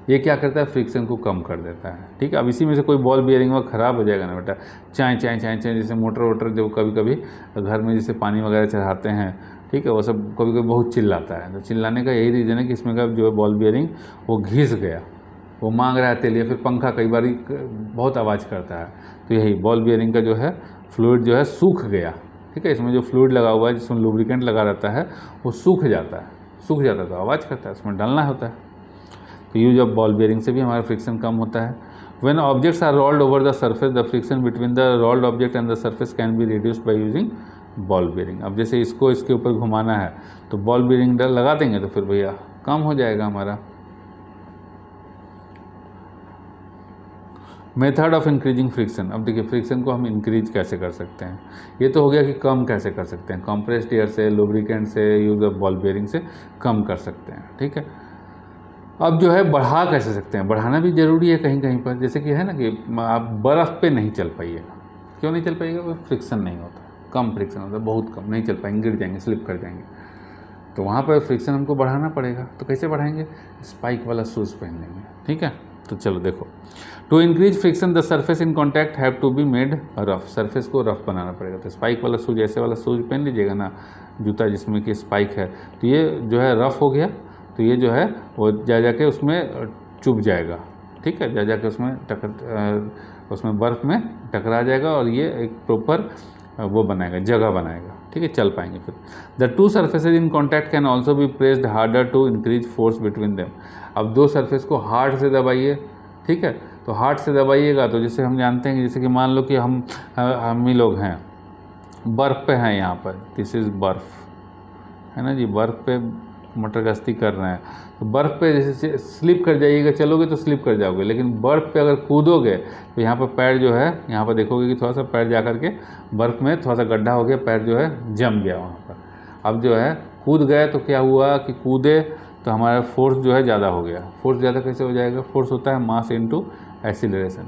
ये क्या करता है, फ्रिक्शन को कम कर देता है। ठीक है, अब इसी में से कोई बॉल बियरिंग वह ख़राब हो जाएगा ना बेटा, चाय चाय चाय चाय, जैसे मोटर वोटर जो कभी कभी घर में जैसे पानी वगैरह चढ़ाते हैं, ठीक है, वो सब कभी कभी बहुत चिल्लाता है। तो चिल्लाने का यही रीज़न है कि इसमें का जो है बॉल बियरिंग वो घिस गया, वो मांग रहा है तेल, या फिर पंखा कई बार बहुत आवाज़ करता है, तो यही बॉल बियरिंग का जो है फ्लूइड जो है सूख गया। ठीक है, इसमें जो फ्लूइड लगा हुआ है, जिसमें लुब्रिकेंट लगा रहता है, वो सूख जाता है तो आवाज़ करता है, उसमें डालना होता है। तो यूज ऑफ बॉल बियरिंग से भी हमारा फ्रिक्शन कम होता है। When objects are rolled over the surface, the friction between the rolled object and the surface can be reduced by using ball bearing. अब जैसे इसको इसके ऊपर घुमाना है तो बॉल बियरिंग लगा देंगे तो फिर भैया कम हो जाएगा हमारा। Method of increasing friction. अब देखिए फ्रिक्शन को हम इंक्रीज कैसे कर सकते हैं, ये तो हो गया कि कम कैसे कर सकते हैं, कंप्रेस्ड एयर से, लुब्रिकेंट से, यूज ऑफ बॉल बियरिंग से कम कर सकते हैं। ठीक है, अब जो है बढ़ा कैसे सकते हैं, बढ़ाना भी ज़रूरी है कहीं कहीं पर। जैसे कि है ना कि आप बर्फ़ पे नहीं चल पाइएगा, क्यों नहीं चल पाइएगा, वो फ्रिक्शन नहीं होता, कम फ्रिक्शन होता है, बहुत कम, नहीं चल पाएंगे, गिर जाएंगे, स्लिप कर जाएंगे, तो वहाँ पर फ्रिक्शन हमको बढ़ाना पड़ेगा। तो कैसे बढ़ाएंगे, स्पाइक वाला शूज़ पहन लेंगे। ठीक है, तो चलो देखो, to increase friction the surface in contact have to be made rough, surface को रफ बनाना पड़ेगा। तो स्पाइक वाला शूज, ऐसे वाला शूज पहन लीजिएगा ना, जूता जिसमें कि स्पाइक है, तो ये जो है रफ हो गया, तो ये जो है वो जा के उसमें चुभ जाएगा। ठीक है, जा के उसमें बर्फ़ में टकरा जाएगा और ये एक प्रॉपर वो बनाएगा, जगह बनाएगा। ठीक है, चल पाएंगे फिर। The two surfaces in contact can also be pressed harder to increase force between them. अब दो सरफेस को हार्ड से दबाइए। ठीक है, तो हार्ड से दबाइएगा तो जैसे हम जानते हैं कि जैसे कि मान लो कि हम ही लोग हैं, बर्फ़ पे हैं, यहाँ पर दिस इज़ बर्फ़ है ना जी, बर्फ़ पे मटर गश्ती कर रहे हैं, तो बर्फ़ पे जैसे स्लिप कर जाइएगा, चलोगे तो स्लिप कर जाओगे, लेकिन बर्फ़ पे अगर कूदोगे तो यहाँ पर पैर जो है, यहाँ पर देखोगे कि थोड़ा सा पैर जा करके बर्फ़ में थोड़ा सा गड्ढा हो गया, पैर जो है जम गया वहाँ पर। अब जो है कूद गए तो क्या हुआ कि कूदे तो हमारा फोर्स जो है ज़्यादा हो गया। फोर्स ज़्यादा कैसे हो जाएगा, फोर्स होता है मास इनटू एक्सीलरेशन।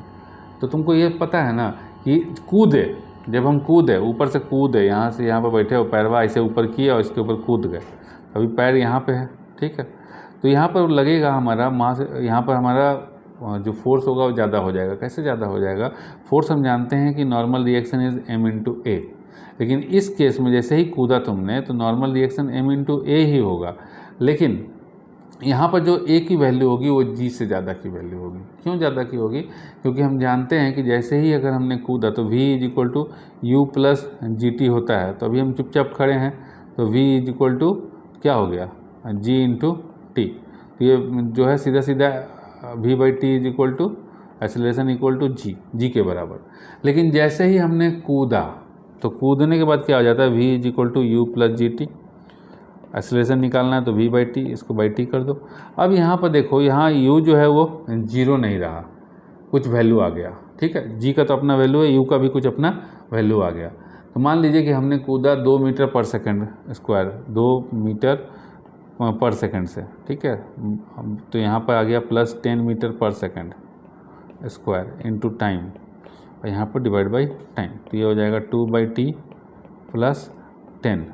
तो तुमको ये पता है ना कि कूदे, जब हम कूदे, ऊपर से कूदे, यहाँ से यहाँ पर बैठे हो, पैरवा ऐसे ऊपर किया और इसके ऊपर कूद गए, अभी पैर यहाँ पे है। ठीक है, तो यहाँ पर लगेगा हमारा मास, यहाँ पर हमारा जो फोर्स होगा वो ज़्यादा हो जाएगा। कैसे ज़्यादा हो जाएगा, फोर्स हम जानते हैं कि normal reaction is m into a, लेकिन इस केस में जैसे ही कूदा तुमने तो normal reaction m into a ही होगा, लेकिन यहाँ पर जो a की वैल्यू होगी वो g से ज़्यादा की वैल्यू होगी। क्यों ज़्यादा की होगी, क्योंकि हम जानते हैं कि जैसे ही अगर हमने कूदा तो v is equal to u plus g t होता है। तो अभी हम चुपचाप खड़े हैं तो v इज इक्वल टू क्या हो गया, g इंटू टी। तो ये जो है सीधा सीधा v by t is equal to acceleration equal to g के बराबर। लेकिन जैसे ही हमने कूदा तो कूदने के बाद क्या हो जाता है, v is equal to u plus g t. Acceleration निकालना है तो v बाई टी, इसको बाई टी कर दो। अब यहाँ पर देखो, यहाँ u जो है वो जीरो नहीं रहा, कुछ वैल्यू आ गया। ठीक है, g का तो अपना वैल्यू है, u का भी कुछ अपना वैल्यू आ गया। तो मान लीजिए कि हमने कूदा 2 मीटर पर सेकंड स्क्वायर, 2 मीटर पर सेकंड से। ठीक है, तो यहाँ पर आ गया प्लस 10 मीटर पर सेकंड स्क्वायर इंटू टाइम, और यहाँ पर डिवाइड बाई टाइम, तो ये हो जाएगा 2 बाई टी प्लस 10।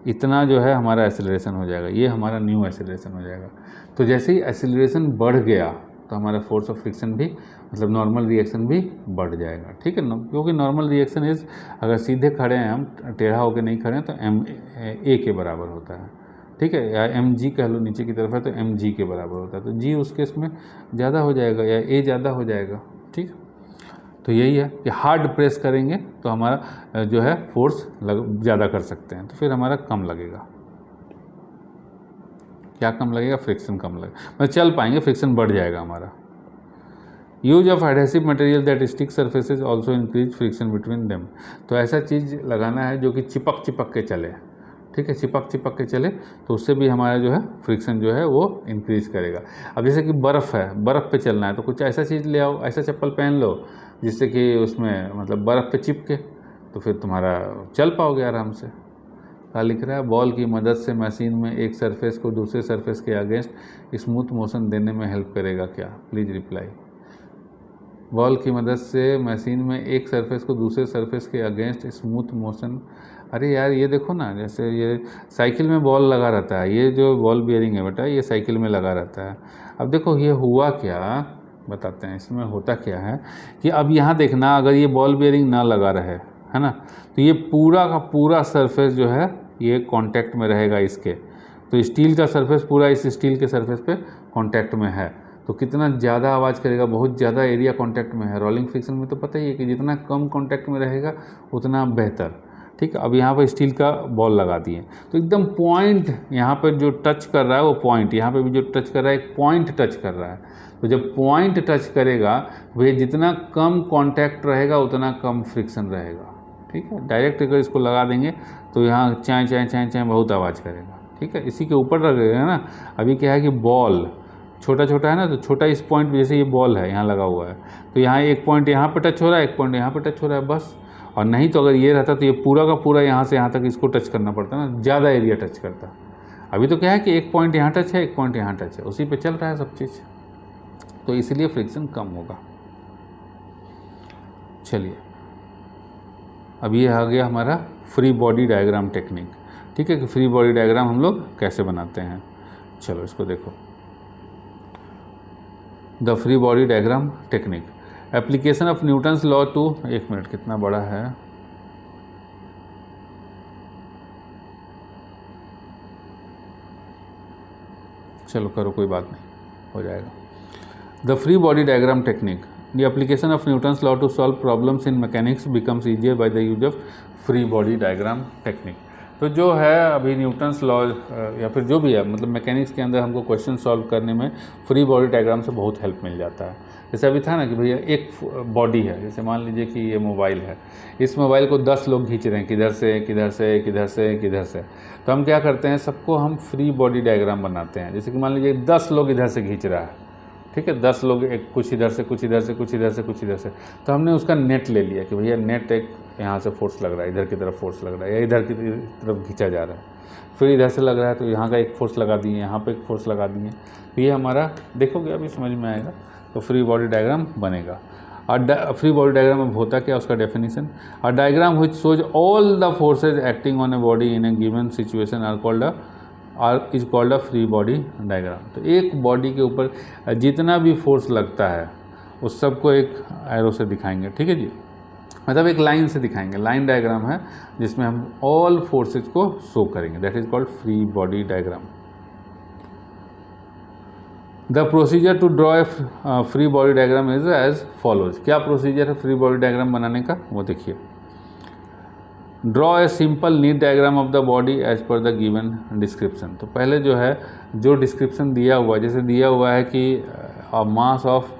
इतना जो है हमारा एक्सेलरेशन हो जाएगा, ये हमारा न्यू एक्सेलरेशन हो जाएगा। तो जैसे ही एक्सेलरेशन बढ़ गया तो हमारा फोर्स ऑफ फ्रिक्शन भी, मतलब नॉर्मल रिएक्शन भी बढ़ जाएगा। ठीक है, क्योंकि नॉर्मल रिएक्शन इज, अगर सीधे खड़े हैं हम, टेढ़ा होकर नहीं खड़े हैं, तो एम ए के बराबर होता है। ठीक है, या एम जी कह लो, नीचे की तरफ है तो एम जी के बराबर होता है, तो जी उस केस में ज़्यादा हो जाएगा या ए ज़्यादा हो जाएगा। ठीक, तो यही है कि हार्ड प्रेस करेंगे तो हमारा जो है फोर्स ज़्यादा कर सकते हैं, तो फिर हमारा कम लगेगा। क्या कम लगेगा, फ्रिक्शन कम लगेगा, मतलब चल पाएंगे, फ्रिक्शन बढ़ जाएगा हमारा। Use of adhesive material that stick surfaces also increase friction between them. तो ऐसा चीज़ लगाना है जो कि चिपक चिपक के चले। ठीक है, चिपक चिपक के चले तो उससे भी हमारा जो है फ्रिक्शन जो है वो इंक्रीज करेगा। अब जैसे कि बर्फ़ है, बर्फ़ पे चलना है तो कुछ ऐसा चीज़ ले आओ, ऐसा चप्पल पहन लो जिससे कि उसमें मतलब बर्फ़ पे चिपके, तो फिर तुम्हारा चल पाओगे आराम से। क्या लिख रहा है, बॉल की मदद से मशीन में एक सरफेस को दूसरे सरफेस के अगेंस्ट स्मूथ मोशन देने में हेल्प करेगा क्या, प्लीज़ रिप्लाई। बॉल की मदद से मशीन में एक सरफेस को दूसरे सरफेस के अगेंस्ट स्मूथ मोशन, अरे यार ये देखो ना, जैसे ये साइकिल में बॉल लगा रहता है, ये जो बॉल बियरिंग है बेटा ये साइकिल में लगा रहता है। अब देखो ये हुआ क्या, बताते हैं इसमें होता क्या है कि अब यहाँ देखना, अगर ये बॉल बियरिंग ना लगा रहे है ना, तो ये पूरा का पूरा सरफेस जो है ये कांटेक्ट में रहेगा इसके, तो स्टील का सरफेस पूरा इस स्टील के सरफेस पे कांटेक्ट में है, तो कितना ज़्यादा आवाज़ करेगा, बहुत ज़्यादा एरिया कांटेक्ट में है। रोलिंग फ्रिक्शन में तो पता ही है कि जितना कम कांटेक्ट में रहेगा उतना बेहतर। ठीक है, अब यहाँ पर स्टील का बॉल लगा दिए तो एकदम पॉइंट यहाँ पर जो टच कर रहा है वो पॉइंट, यहाँ पे भी जो टच कर रहा है एक पॉइंट टच कर रहा है, तो जब पॉइंट टच करेगा वह जितना कम कांटेक्ट रहेगा उतना कम फ्रिक्शन रहेगा। ठीक है, डायरेक्ट अगर इसको लगा देंगे तो यहाँ चाय चाय चाय चाय बहुत आवाज़ करेगा। ठीक है, इसी के ऊपर रखेगा ना, अभी क्या है कि बॉल छोटा छोटा है ना, तो छोटा इस पॉइंट जैसे ये बॉल है यहाँ लगा हुआ है, तो यहाँ एक पॉइंट यहाँ पे टच हो रहा है, एक पॉइंट यहाँ पे टच हो रहा है बस। और नहीं तो अगर ये रहता तो ये पूरा का पूरा यहाँ से यहाँ तक इसको टच करना पड़ता ना, ज़्यादा एरिया टच करता। अभी तो क्या है कि एक पॉइंट यहाँ टच है, एक पॉइंट यहाँ टच है, उसी पे चल रहा है सब चीज़, तो इसलिए फ्रिक्शन कम होगा। चलिए अब ये आ गया हमारा फ्री बॉडी डायग्राम टेक्निक। ठीक है, कि फ्री बॉडी डायग्राम हम लोग कैसे बनाते हैं, चलो इसको देखो। The free body diagram technique, application of Newton's law to, एक मिनट कितना बड़ा है, चलो करो कोई बात नहीं, हो जाएगा। The free body diagram technique, the application of Newton's law to solve problems in mechanics becomes easier by the use of free body diagram technique. तो जो है अभी न्यूटन्स लॉ या फिर जो भी है, मतलब मैकेनिक्स के अंदर हमको क्वेश्चन सॉल्व करने में फ्री बॉडी डायग्राम से बहुत हेल्प मिल जाता है। जैसे अभी था ना कि भैया एक बॉडी है, जैसे मान लीजिए कि ये मोबाइल है, इस मोबाइल को 10 लोग खींच रहे हैं, किधर से किधर से किधर से किधर से, तो हम क्या करते हैं, सबको हम फ्री बॉडी डायग्राम बनाते हैं। जैसे कि मान लीजिए 10 लोग इधर से खींच रहा है, ठीक है, 10 लोग, एक कुछ इधर से कुछ इधर से कुछ इधर से कुछ इधर से, तो हमने उसका नेट ले लिया कि भैया नेट एक यहाँ से फोर्स लग रहा है, इधर की तरफ फोर्स लग रहा है, या इधर की तरफ खींचा जा रहा है, फिर इधर से लग रहा है तो यहाँ का एक फोर्स लगा दिए, यहाँ पे एक फोर्स लगा दिए, तो ये हमारा देखोगे अभी समझ में आएगा, तो फ्री बॉडी डायग्राम बनेगा। और फ्री बॉडी डायग्राम में होता क्या, उसका definition, a diagram which shows all the forces acting on a body in A given situation is called a free body diagram. तो एक बॉडी के ऊपर जितना भी फोर्स लगता है उस सबको एक एरो से दिखाएंगे। ठीक है जी, मतलब एक लाइन से दिखाएंगे, लाइन डायग्राम है जिसमें हम ऑल फोर्सेज को शो करेंगे, that is called free body diagram. The procedure to draw a free body diagram is as follows. क्या प्रोसीजर है फ्री बॉडी डायग्राम बनाने का, वो देखिए। Draw a simple neat diagram of the body as per the given description. तो पहले जो है जो डिस्क्रिप्शन दिया हुआ है, जैसे दिया हुआ है कि mass of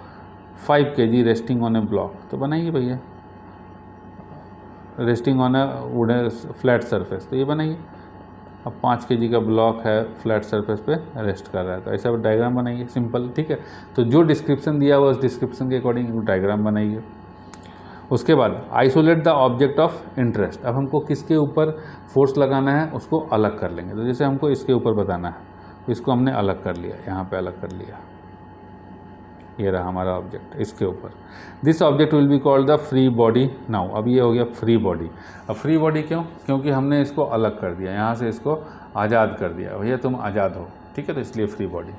5 kg resting on A block, तो बनाइए भैया resting on A wooden flat surface, तो ये बनाइए। अब 5 kg का ब्लॉक है, फ्लैट सरफेस पे रेस्ट कर रहा है, तो ऐसा डायग्राम बनाइए सिंपल। ठीक है, तो जो डिस्क्रिप्शन दिया हुआ उस डिस्क्रिप्शन के अकॉर्डिंग डायग्राम बनाइए। उसके बाद isolate the object of interest. अब हमको किसके ऊपर फोर्स लगाना है उसको अलग कर लेंगे। तो जैसे हमको इसके ऊपर बताना है, तो इसको हमने अलग कर लिया, यहाँ पे अलग कर लिया, ये रहा हमारा ऑब्जेक्ट इसके ऊपर। This object will be called the free body now. अब ये हो गया फ्री बॉडी। अब फ्री बॉडी क्यों, क्योंकि हमने इसको अलग कर दिया, यहाँ से इसको आज़ाद कर दिया, भैया तुम आज़ाद हो। ठीक है, तो इसलिए free body.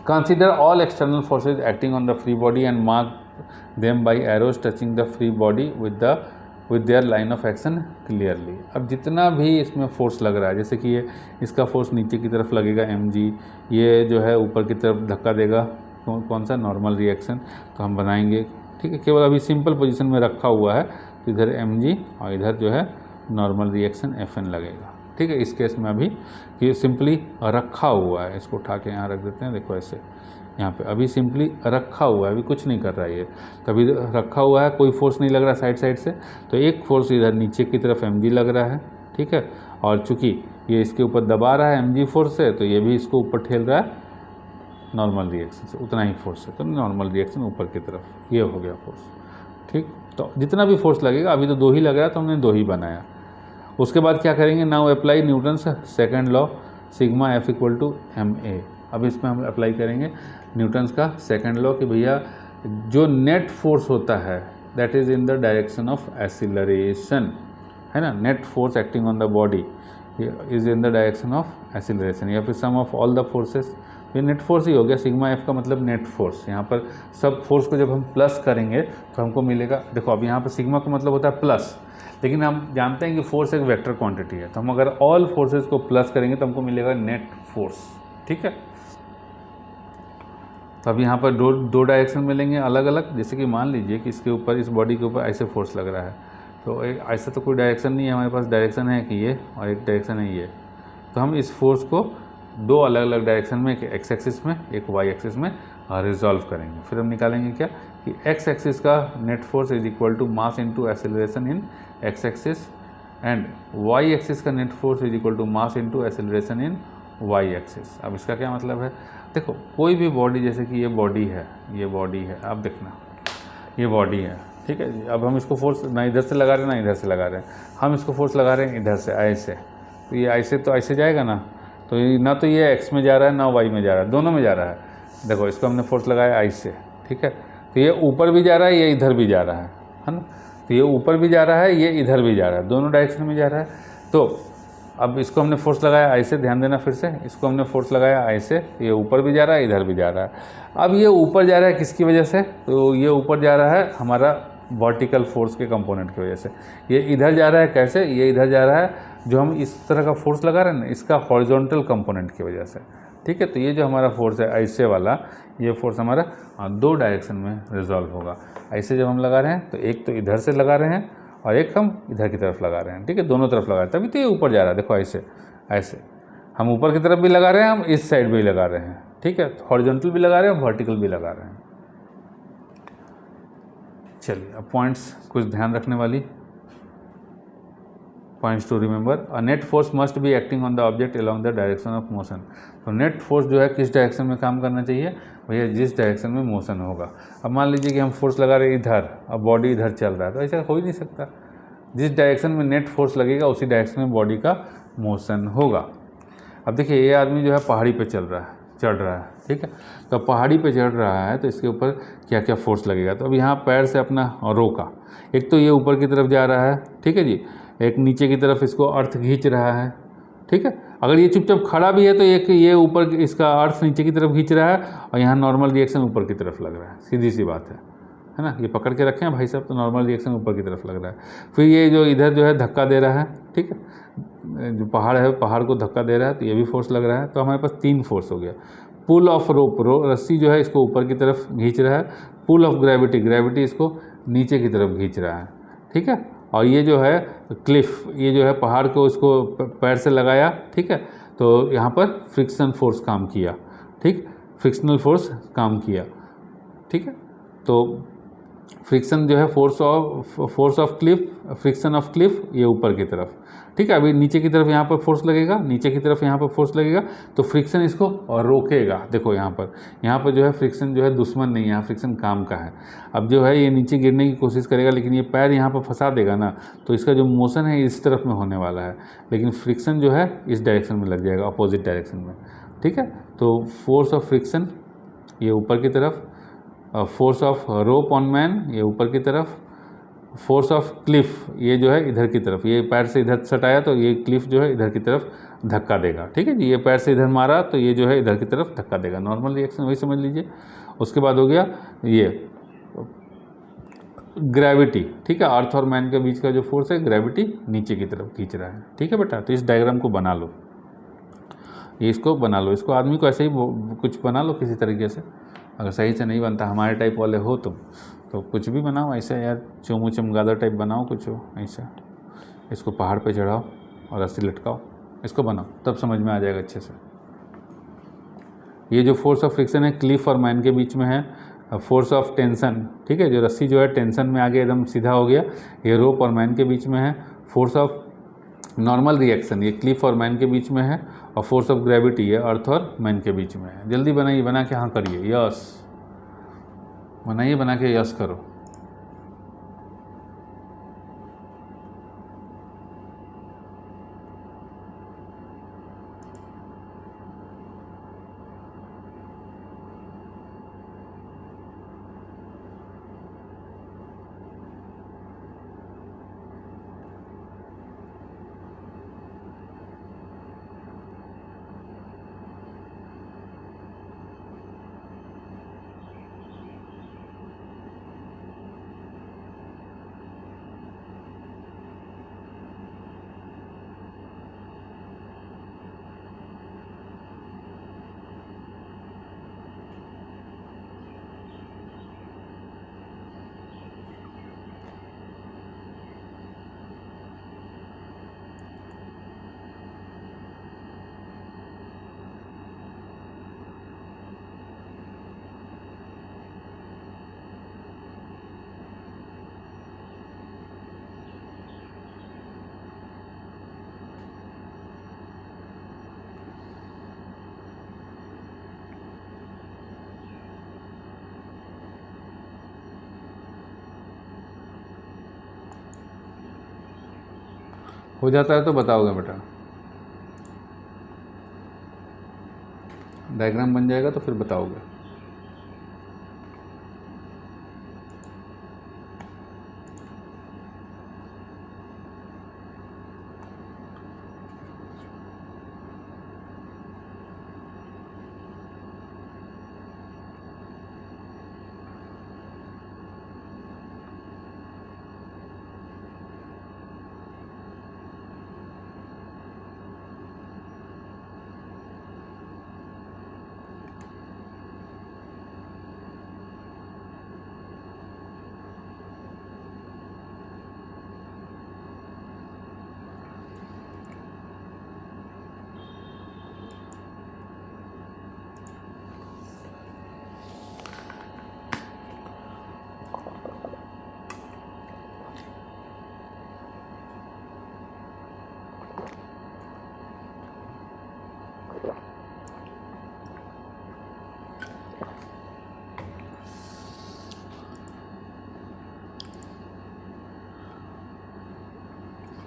Consider all external forces acting on the free body and mark them by arrows touching the free body with their line of action clearly. अब जितना भी इसमें फोर्स लग रहा है, जैसे कि ये इसका फोर्स नीचे की तरफ लगेगा mg, ये जो है ऊपर की तरफ धक्का देगा, कौन सा नॉर्मल रिएक्शन, तो हम बनाएंगे। ठीक है, केवल अभी सिंपल पोजीशन में रखा हुआ है, तो इधर mg और इधर जो है नॉर्मल रिएक्शन fn लगेगा। ठीक है, इस केस में अभी ये सिंपली रखा हुआ है, इसको उठा के यहाँ रख देते हैं, देखो ऐसे यहाँ पे अभी सिंपली रखा हुआ है, अभी कुछ नहीं कर रहा है ये, तभी रखा हुआ है, कोई फोर्स नहीं लग रहा साइड से, तो एक फोर्स इधर नीचे की तरफ mg लग रहा है। ठीक है, और चूँकि ये इसके ऊपर दबा रहा है mg फोर्स से, तो ये भी इसको ऊपर ठेल रहा है नॉर्मल रिएक्शन से, उतना ही फोर्स है, तो नॉर्मल रिएक्शन ऊपर की तरफ, ये हो गया फोर्स। ठीक, तो जितना भी फोर्स लगेगा, अभी तो 2 ही लग रहा है तो हमने 2 ही बनाया। उसके बाद क्या करेंगे, now apply Newton's second law sigma F equal to m a. अब इसमें हम अप्लाई करेंगे न्यूटन्स का सेकंड लॉ कि भैया जो नेट फोर्स होता है that is in the direction of acceleration, है ना, net force acting on the body is in the direction of acceleration, या फिर सम ऑफ ऑल द फोर्सेस। ये नेट फोर्स ही हो गया, सिग्मा एफ का मतलब नेट फोर्स। यहाँ पर सब फोर्स को जब हम प्लस करेंगे तो हमको मिलेगा, देखो अब यहाँ पर सिग्मा का मतलब होता है प्लस, लेकिन हम जानते हैं कि फोर्स एक वेक्टर क्वांटिटी है, तो हम अगर ऑल फोर्सेस को प्लस करेंगे तो हमको मिलेगा नेट फोर्स। ठीक है, तो अब यहाँ पर दो डायरेक्शन मिलेंगे अलग अलग। जैसे कि मान लीजिए कि इसके ऊपर, इस बॉडी के ऊपर ऐसे फोर्स लग रहा है, तो ऐसा तो कोई डायरेक्शन नहीं है हमारे पास, डायरेक्शन है कि ये और एक डायरेक्शन है ये, तो हम इस फोर्स को 2 अलग अलग डायरेक्शन में, एक एक्स एक्सिस में एक वाई एक्सिस में रिजॉल्व करेंगे। फिर हम निकालेंगे क्या कि एक्स एक्सिस का net force is equal to mass into acceleration in x axis, and y axis का net force is equal to mass into acceleration in y axis. अब इसका क्या मतलब है, देखो कोई भी बॉडी, जैसे कि ये बॉडी है, ये बॉडी है, अब देखना ये बॉडी है, ठीक है जी। अब हम इसको फोर्स ना इधर से लगा रहे हैं ना इधर से लगा रहे हैं, हम इसको फोर्स लगा रहे हैं इधर से, ऐसे, तो ये ऐसे तो ऐसे जाएगा ना, तो ना तो ये एक्स में जा रहा है ना वाई में जा रहा है, दोनों में जा रहा है। देखो इसको हमने फोर्स लगाया ऐसे, ठीक है, तो ये ऊपर भी जा रहा है, ये इधर भी जा रहा है ना, तो ये ऊपर भी जा रहा है, ये इधर भी जा रहा है, दोनों डायरेक्शन में जा रहा है। तो अब इसको हमने फोर्स लगाया ऐसे, ध्यान देना फिर से, इसको हमने फोर्स लगाया ऐसे, ये ऊपर भी जा रहा है इधर भी जा रहा है। अब ये ऊपर जा रहा है किसकी वजह से, तो ये ऊपर जा रहा है हमारा वर्टिकल फोर्स के कंपोनेंट की वजह से। ये इधर जा रहा है कैसे, ये इधर जा रहा है जो हम इस तरह का फोर्स लगा रहे हैं ना, इसका हॉरिजॉन्टल कंपोनेंट की वजह से। ठीक है, तो ये जो हमारा फोर्स है ऐसे वाला, ये फोर्स हमारा 2 डायरेक्शन में रिजॉल्व होगा। ऐसे जब हम लगा रहे हैं तो एक तो इधर से लगा रहे हैं और एक हम इधर की तरफ लगा रहे हैं, ठीक है, दोनों तरफ लगा रहे हैं, तभी तो ये ऊपर जा रहा है। देखो ऐसे ऐसे हम ऊपर की तरफ भी लगा रहे हैं, हम इस साइड भी लगा रहे हैं, ठीक है, हॉरिजॉन्टल भी लगा रहे हैं, वर्टिकल भी लगा रहे हैं। चलिए अब पॉइंट्स कुछ ध्यान रखने वाली points to remember. A net force must be acting on the object along the direction of motion. तो नेट फोर्स जो है किस डायरेक्शन में काम करना चाहिए भैया, जिस डायरेक्शन में मोशन होगा। अब मान लीजिए कि हम फोर्स लगा रहे हैं इधर, अब बॉडी इधर चल रहा है, तो ऐसा हो ही नहीं सकता। जिस डायरेक्शन में नेट फोर्स लगेगा उसी डायरेक्शन में बॉडी का मोशन होगा। अब देखिए ये आदमी जो है पहाड़ी पे चढ़ रहा है, ठीक है, तो पहाड़ी पे चढ़ रहा है तो इसके ऊपर क्या क्या फोर्स लगेगा। तो अब यहाँ पैर से अपना रोका, एक तो ये ऊपर की तरफ जा रहा है, ठीक है जी, एक नीचे की तरफ इसको अर्थ खींच रहा है, ठीक है। अगर ये चुपचाप खड़ा भी है तो एक ये ऊपर इसका अर्थ नीचे की तरफ खींच रहा है और यहाँ नॉर्मल रिएक्शन ऊपर की तरफ लग रहा है, सीधी सी बात है ना। ये पकड़ के रखे हैं भाई साहब, तो नॉर्मल रिएक्शन ऊपर की तरफ लग रहा है। फिर ये जो इधर जो है धक्का दे रहा है, ठीक है, जो पहाड़ है पहाड़ को धक्का दे रहा है, तो ये भी फोर्स लग रहा है। तो हमारे पास 3 फोर्स हो गया। पुल ऑफ रोप, रस्सी जो है इसको ऊपर की तरफ खींच रहा है। पुल ऑफ ग्रेविटी इसको नीचे की तरफ खींच रहा है, ठीक है। और ये जो है क्लिफ, ये जो है पहाड़ को इसको पैर से लगाया, ठीक है, तो यहाँ पर फ्रिक्शन फोर्स काम किया, ठीक, फ्रिक्शनल फोर्स काम किया, ठीक है। तो फ्रिक्शन जो है force of Cliff, friction of Cliff, ये ऊपर की तरफ, ठीक है। अभी नीचे की तरफ यहाँ पर फोर्स लगेगा, नीचे की तरफ यहाँ पर फोर्स लगेगा, तो फ्रिक्शन इसको रोकेगा। देखो यहाँ पर जो है फ्रिक्शन जो है दुश्मन नहीं है, यहाँ फ्रिक्शन काम का है। अब जो है ये नीचे गिरने की कोशिश करेगा, लेकिन ये पैर यहाँ पर फंसा देगा ना, तो इसका जो मोशन है इस तरफ में होने वाला है, लेकिन फ्रिक्शन जो है इस डायरेक्शन में लग जाएगा, अपोजिट डायरेक्शन में, ठीक है। तो फोर्स ऑफ फ्रिक्शन ये ऊपर की तरफ, force of rope on man ये ऊपर की तरफ, फोर्स ऑफ क्लिफ ये जो है इधर की तरफ, ये पैर से इधर सटाया तो ये क्लिफ जो है इधर की तरफ धक्का देगा, ठीक है जी। ये पैर से इधर मारा तो ये जो है इधर की तरफ धक्का देगा, नॉर्मल रिएक्शन वही समझ लीजिए। उसके बाद हो गया ये ग्रेविटी, ठीक है, अर्थ और मैन के बीच का जो फोर्स है ग्रेविटी नीचे की तरफ खींच रहा है, ठीक है बेटा। तो इस डायग्राम को बना लो, ये इसको बना लो, इसको आदमी को ऐसे ही कुछ बना लो किसी तरीके से। अगर सही से नहीं बनता, हमारे टाइप वाले हो तुम, तो कुछ भी बनाओ ऐसा यार, चोमू चमगादड़ टाइप बनाओ कुछ हो ऐसा। इसको पहाड़ पे चढ़ाओ और रस्सी लटकाओ, इसको बनाओ, तब समझ में आ जाएगा अच्छे से। ये जो फोर्स ऑफ फ्रिक्शन है क्लिफ और मैन के बीच में है, फोर्स ऑफ टेंशन, ठीक है, जो रस्सी जो है टेंशन में आगे एकदम सीधा हो गया, ये रोप और मैन के बीच में है। फोर्स ऑफ नॉर्मल रिएक्शन ये क्लिफ और मैन के बीच में है, और फोर्स ऑफ ग्रेविटी ये अर्थ और मैन के बीच में है। जल्दी बनाइए, बना के हाँ करिए, यस बनाइए, बना के यस करो। हो जाता है तो बताओगे बेटा, डायग्राम बन जाएगा तो फिर बताओगे।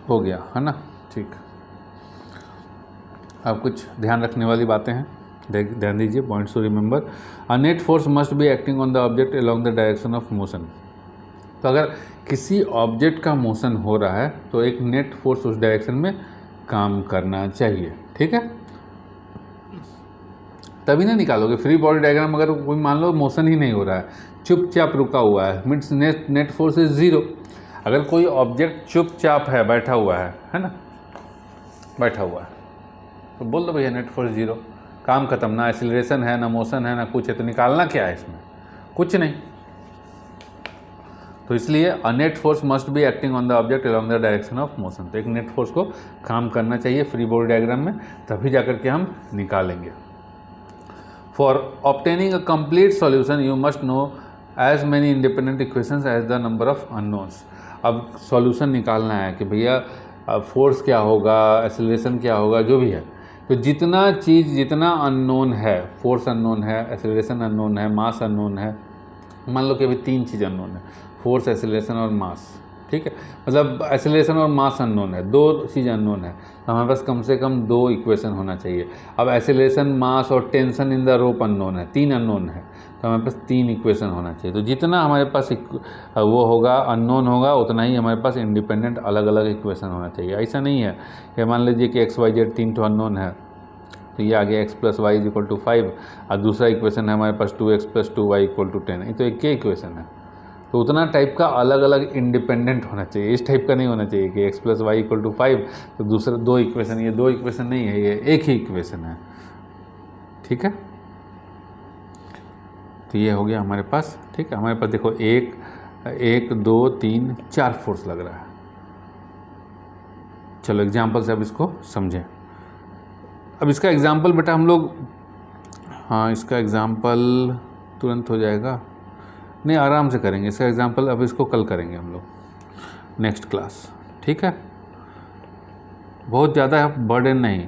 हो गया है ना, ठीक। अब कुछ ध्यान रखने वाली बातें हैं, ध्यान दीजिए, points to remember. A net force must be acting on the object along the direction of motion. तो अगर किसी ऑब्जेक्ट का मोशन हो रहा है तो एक नेट फोर्स उस डायरेक्शन में काम करना चाहिए, ठीक है, तभी ना निकालोगे। फ्री बॉडी डायग्राम अगर कोई मान लो मोशन ही नहीं हो रहा है, चुपचाप रुका हुआ है, means net force is zero. अगर कोई ऑब्जेक्ट चुपचाप है, बैठा हुआ है ना, बैठा हुआ है, तो बोल दो भैया नेट फोर्स जीरो, काम खत्म, ना एक्सीलरेशन है, ना मोशन है, ना कुछ है, तो निकालना क्या है इसमें, कुछ नहीं। तो इसलिए a net force must be acting on the object along the direction of motion. तो एक नेट फोर्स को काम करना चाहिए फ्री बॉडी डायग्राम में, तभी जाकर के हम निकालेंगे। For obtaining a complete solution you must know as many independent equations as the number of unknowns. अब सॉल्यूशन निकालना है कि भैया फोर्स क्या होगा, एक्सेलरेशन क्या होगा, जो भी है, तो जितना चीज़, जितना अननोन है, फोर्स अननोन है, एक्सेलरेशन अननोन है, मास अननोन है, मान लो कि अभी 3 चीज़ अननोन है, फोर्स, एक्सेलरेशन और मास, ठीक है, मतलब एक्सेलरेशन और मास अननोन है, 2 चीज़ अननोन है, तो हमारे पास कम से कम 2 इक्वेशन होना चाहिए। अब एक्सेलरेशन, मास और tension in the rope unknown है, 3 अननोन है, तो हमारे पास 3 इक्वेशन होना चाहिए। तो जितना हमारे पास वो होगा, अननोन होगा, उतना ही हमारे पास इंडिपेंडेंट अलग अलग इक्वेशन होना चाहिए। ऐसा नहीं है कि मान लीजिए कि एक्स वाई जेड 3 तो अननोन है, तो ये आ गया x plus y is equal to 5, और दूसरा इक्वेशन है हमारे पास 2x plus 2y equal to 10, ये तो एक ही इक्वेशन है। तो उतना टाइप का अलग अलग इंडिपेंडेंट होना चाहिए, इस टाइप का नहीं होना चाहिए कि x plus y equal to 5 तो दूसरा 2 इक्वेशन, ये 2 इक्वेशन नहीं है, ये एक ही इक्वेशन है, ठीक है। तो ये हो गया हमारे पास, ठीक है। हमारे पास देखो 1 2 3 4 फोर्स लग रहा है। चलो एग्जाम्पल से अब इसको समझें। अब इसका एग्जाम्पल बेटा हम लोग, हाँ इसका एग्जाम्पल तुरंत हो जाएगा, नहीं आराम से करेंगे इसका एग्जाम्पल, अब इसको कल करेंगे हम लोग नेक्स्ट क्लास, ठीक है, बहुत ज़्यादा बर्डन नहीं।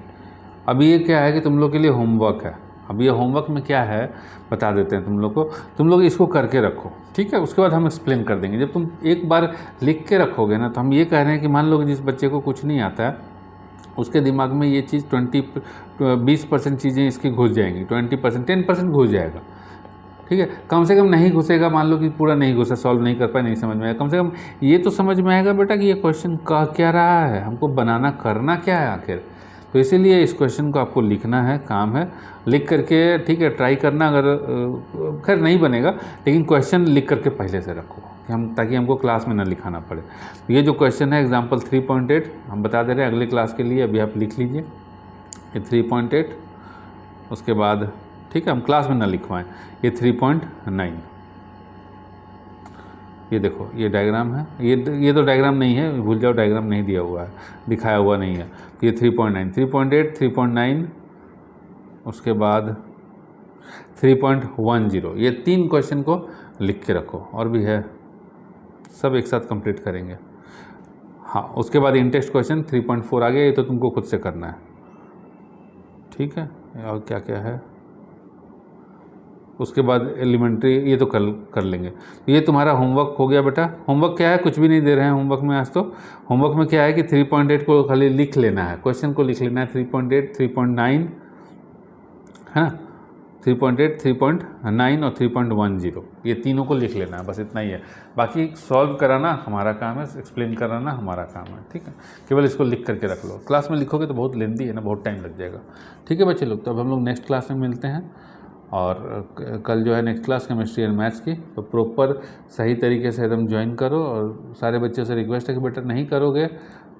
अभी ये क्या है कि तुम लोग के लिए होमवर्क है। अब ये होमवर्क में क्या है बता देते हैं तुम लोग को, तुम लोग इसको करके रखो, ठीक है, उसके बाद हम एक्सप्लेन कर देंगे। जब तुम एक बार लिख के रखोगे ना, तो हम ये कह रहे हैं कि मान लो कि जिस बच्चे को कुछ नहीं आता है, उसके दिमाग में ये चीज़ 20% चीज़ें इसकी घुस जाएंगी, 20% 10% घुस जाएगा, ठीक है, कम से कम नहीं घुसेगा, मान लो कि पूरा नहीं घुसा, सॉल्व नहीं कर पाए, नहीं समझ में आया, कम से कम ये तो समझ में आएगा बेटा कि ये क्वेश्चन कह क्या रहा है, हमको बनाना करना क्या है आखिर। तो इसीलिए इस क्वेश्चन को आपको लिखना है, काम है, लिख करके, ठीक है, ट्राई करना, अगर खैर नहीं बनेगा लेकिन क्वेश्चन लिख करके पहले से रखो कि हम, ताकि हमको क्लास में ना लिखाना पड़े। तो ये जो क्वेश्चन है एग्जाम्पल 3.8 हम बता दे रहे हैं अगले क्लास के लिए, अभी आप लिख लीजिए ये 3.8, उसके बाद ठीक है हम क्लास में ना लिखवाएं, ये 3.9, ये देखो ये डायग्राम है, ये तो डायग्राम नहीं है, भूल जाओ, डायग्राम नहीं दिया हुआ है, दिखाया हुआ नहीं है। तो ये 3.9, 3.8, 3.9, उसके बाद 3.10, ये 3 क्वेश्चन को लिख के रखो, और भी है, सब एक साथ कंप्लीट करेंगे। हाँ, उसके बाद इंटेक्स्ट क्वेश्चन 3.4 आ गया, ये तो तुमको खुद से करना है, ठीक है। और क्या क्या है उसके बाद एलिमेंट्री ये तो कर लेंगे। ये तुम्हारा होमवर्क हो गया बेटा। होमवर्क क्या है, कुछ भी नहीं दे रहे हैं होमवर्क में आज। तो होमवर्क में क्या है कि 3.8 को खाली लिख लेना है, क्वेश्चन को लिख लेना है। 3.8, 3.9 है ना, 3.8, 3.9 और 3.10, ये तीनों को लिख लेना है, बस इतना ही है। बाकी सॉल्व कराना हमारा काम है, एक्सप्लेन कराना हमारा काम है, ठीक है। केवल इसको लिख करके रख लो, क्लास में लिखोगे तो बहुत लेंदी है ना, बहुत टाइम लग जाएगा, ठीक है बच्चे लोग। तो अब हम लोग नेक्स्ट क्लास में मिलते हैं, और कल जो है next class chemistry and maths की, तो प्रॉपर सही तरीके से एकदम ज्वाइन करो। और सारे बच्चों से रिक्वेस्ट है कि बेटा नहीं करोगे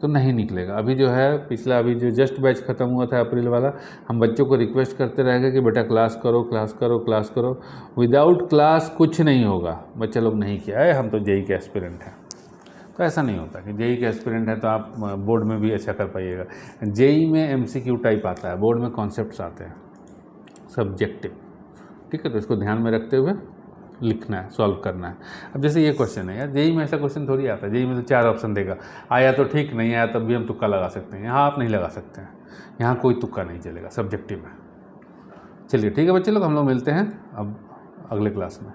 तो नहीं निकलेगा। अभी जो है पिछला अभी जो जस्ट बैच ख़त्म हुआ था अप्रैल वाला, हम बच्चों को रिक्वेस्ट करते रहेंगे कि बेटा क्लास करो, क्लास करो, क्लास करो। विदाउट क्लास कुछ नहीं होगा। बच्चे लोग नहीं किया है, हम तो जेई के एस्पिरेंट हैं, तो ऐसा नहीं होता कि जेई के एस्पिरेंट है तो आप बोर्ड में भी अच्छा कर पाइएगा। जेई में एमसीक्यू टाइप आता है, बोर्ड में कॉन्सेप्ट्स आते हैं सब्जेक्टिव, ठीक है। तो इसको ध्यान में रखते हुए लिखना है, सॉल्व करना है। अब जैसे ये क्वेश्चन है यार, जेई में ऐसा क्वेश्चन थोड़ी आता है। जेई में तो 4 ऑप्शन देगा, आया तो ठीक, नहीं आया तब भी हम तुक्का लगा सकते हैं। यहाँ आप नहीं लगा सकते हैं, यहाँ कोई तुक्का नहीं चलेगा, सब्जेक्टिव है। चलिए ठीक है बच्चे लोग, हम लोग मिलते हैं अब अगले क्लास में।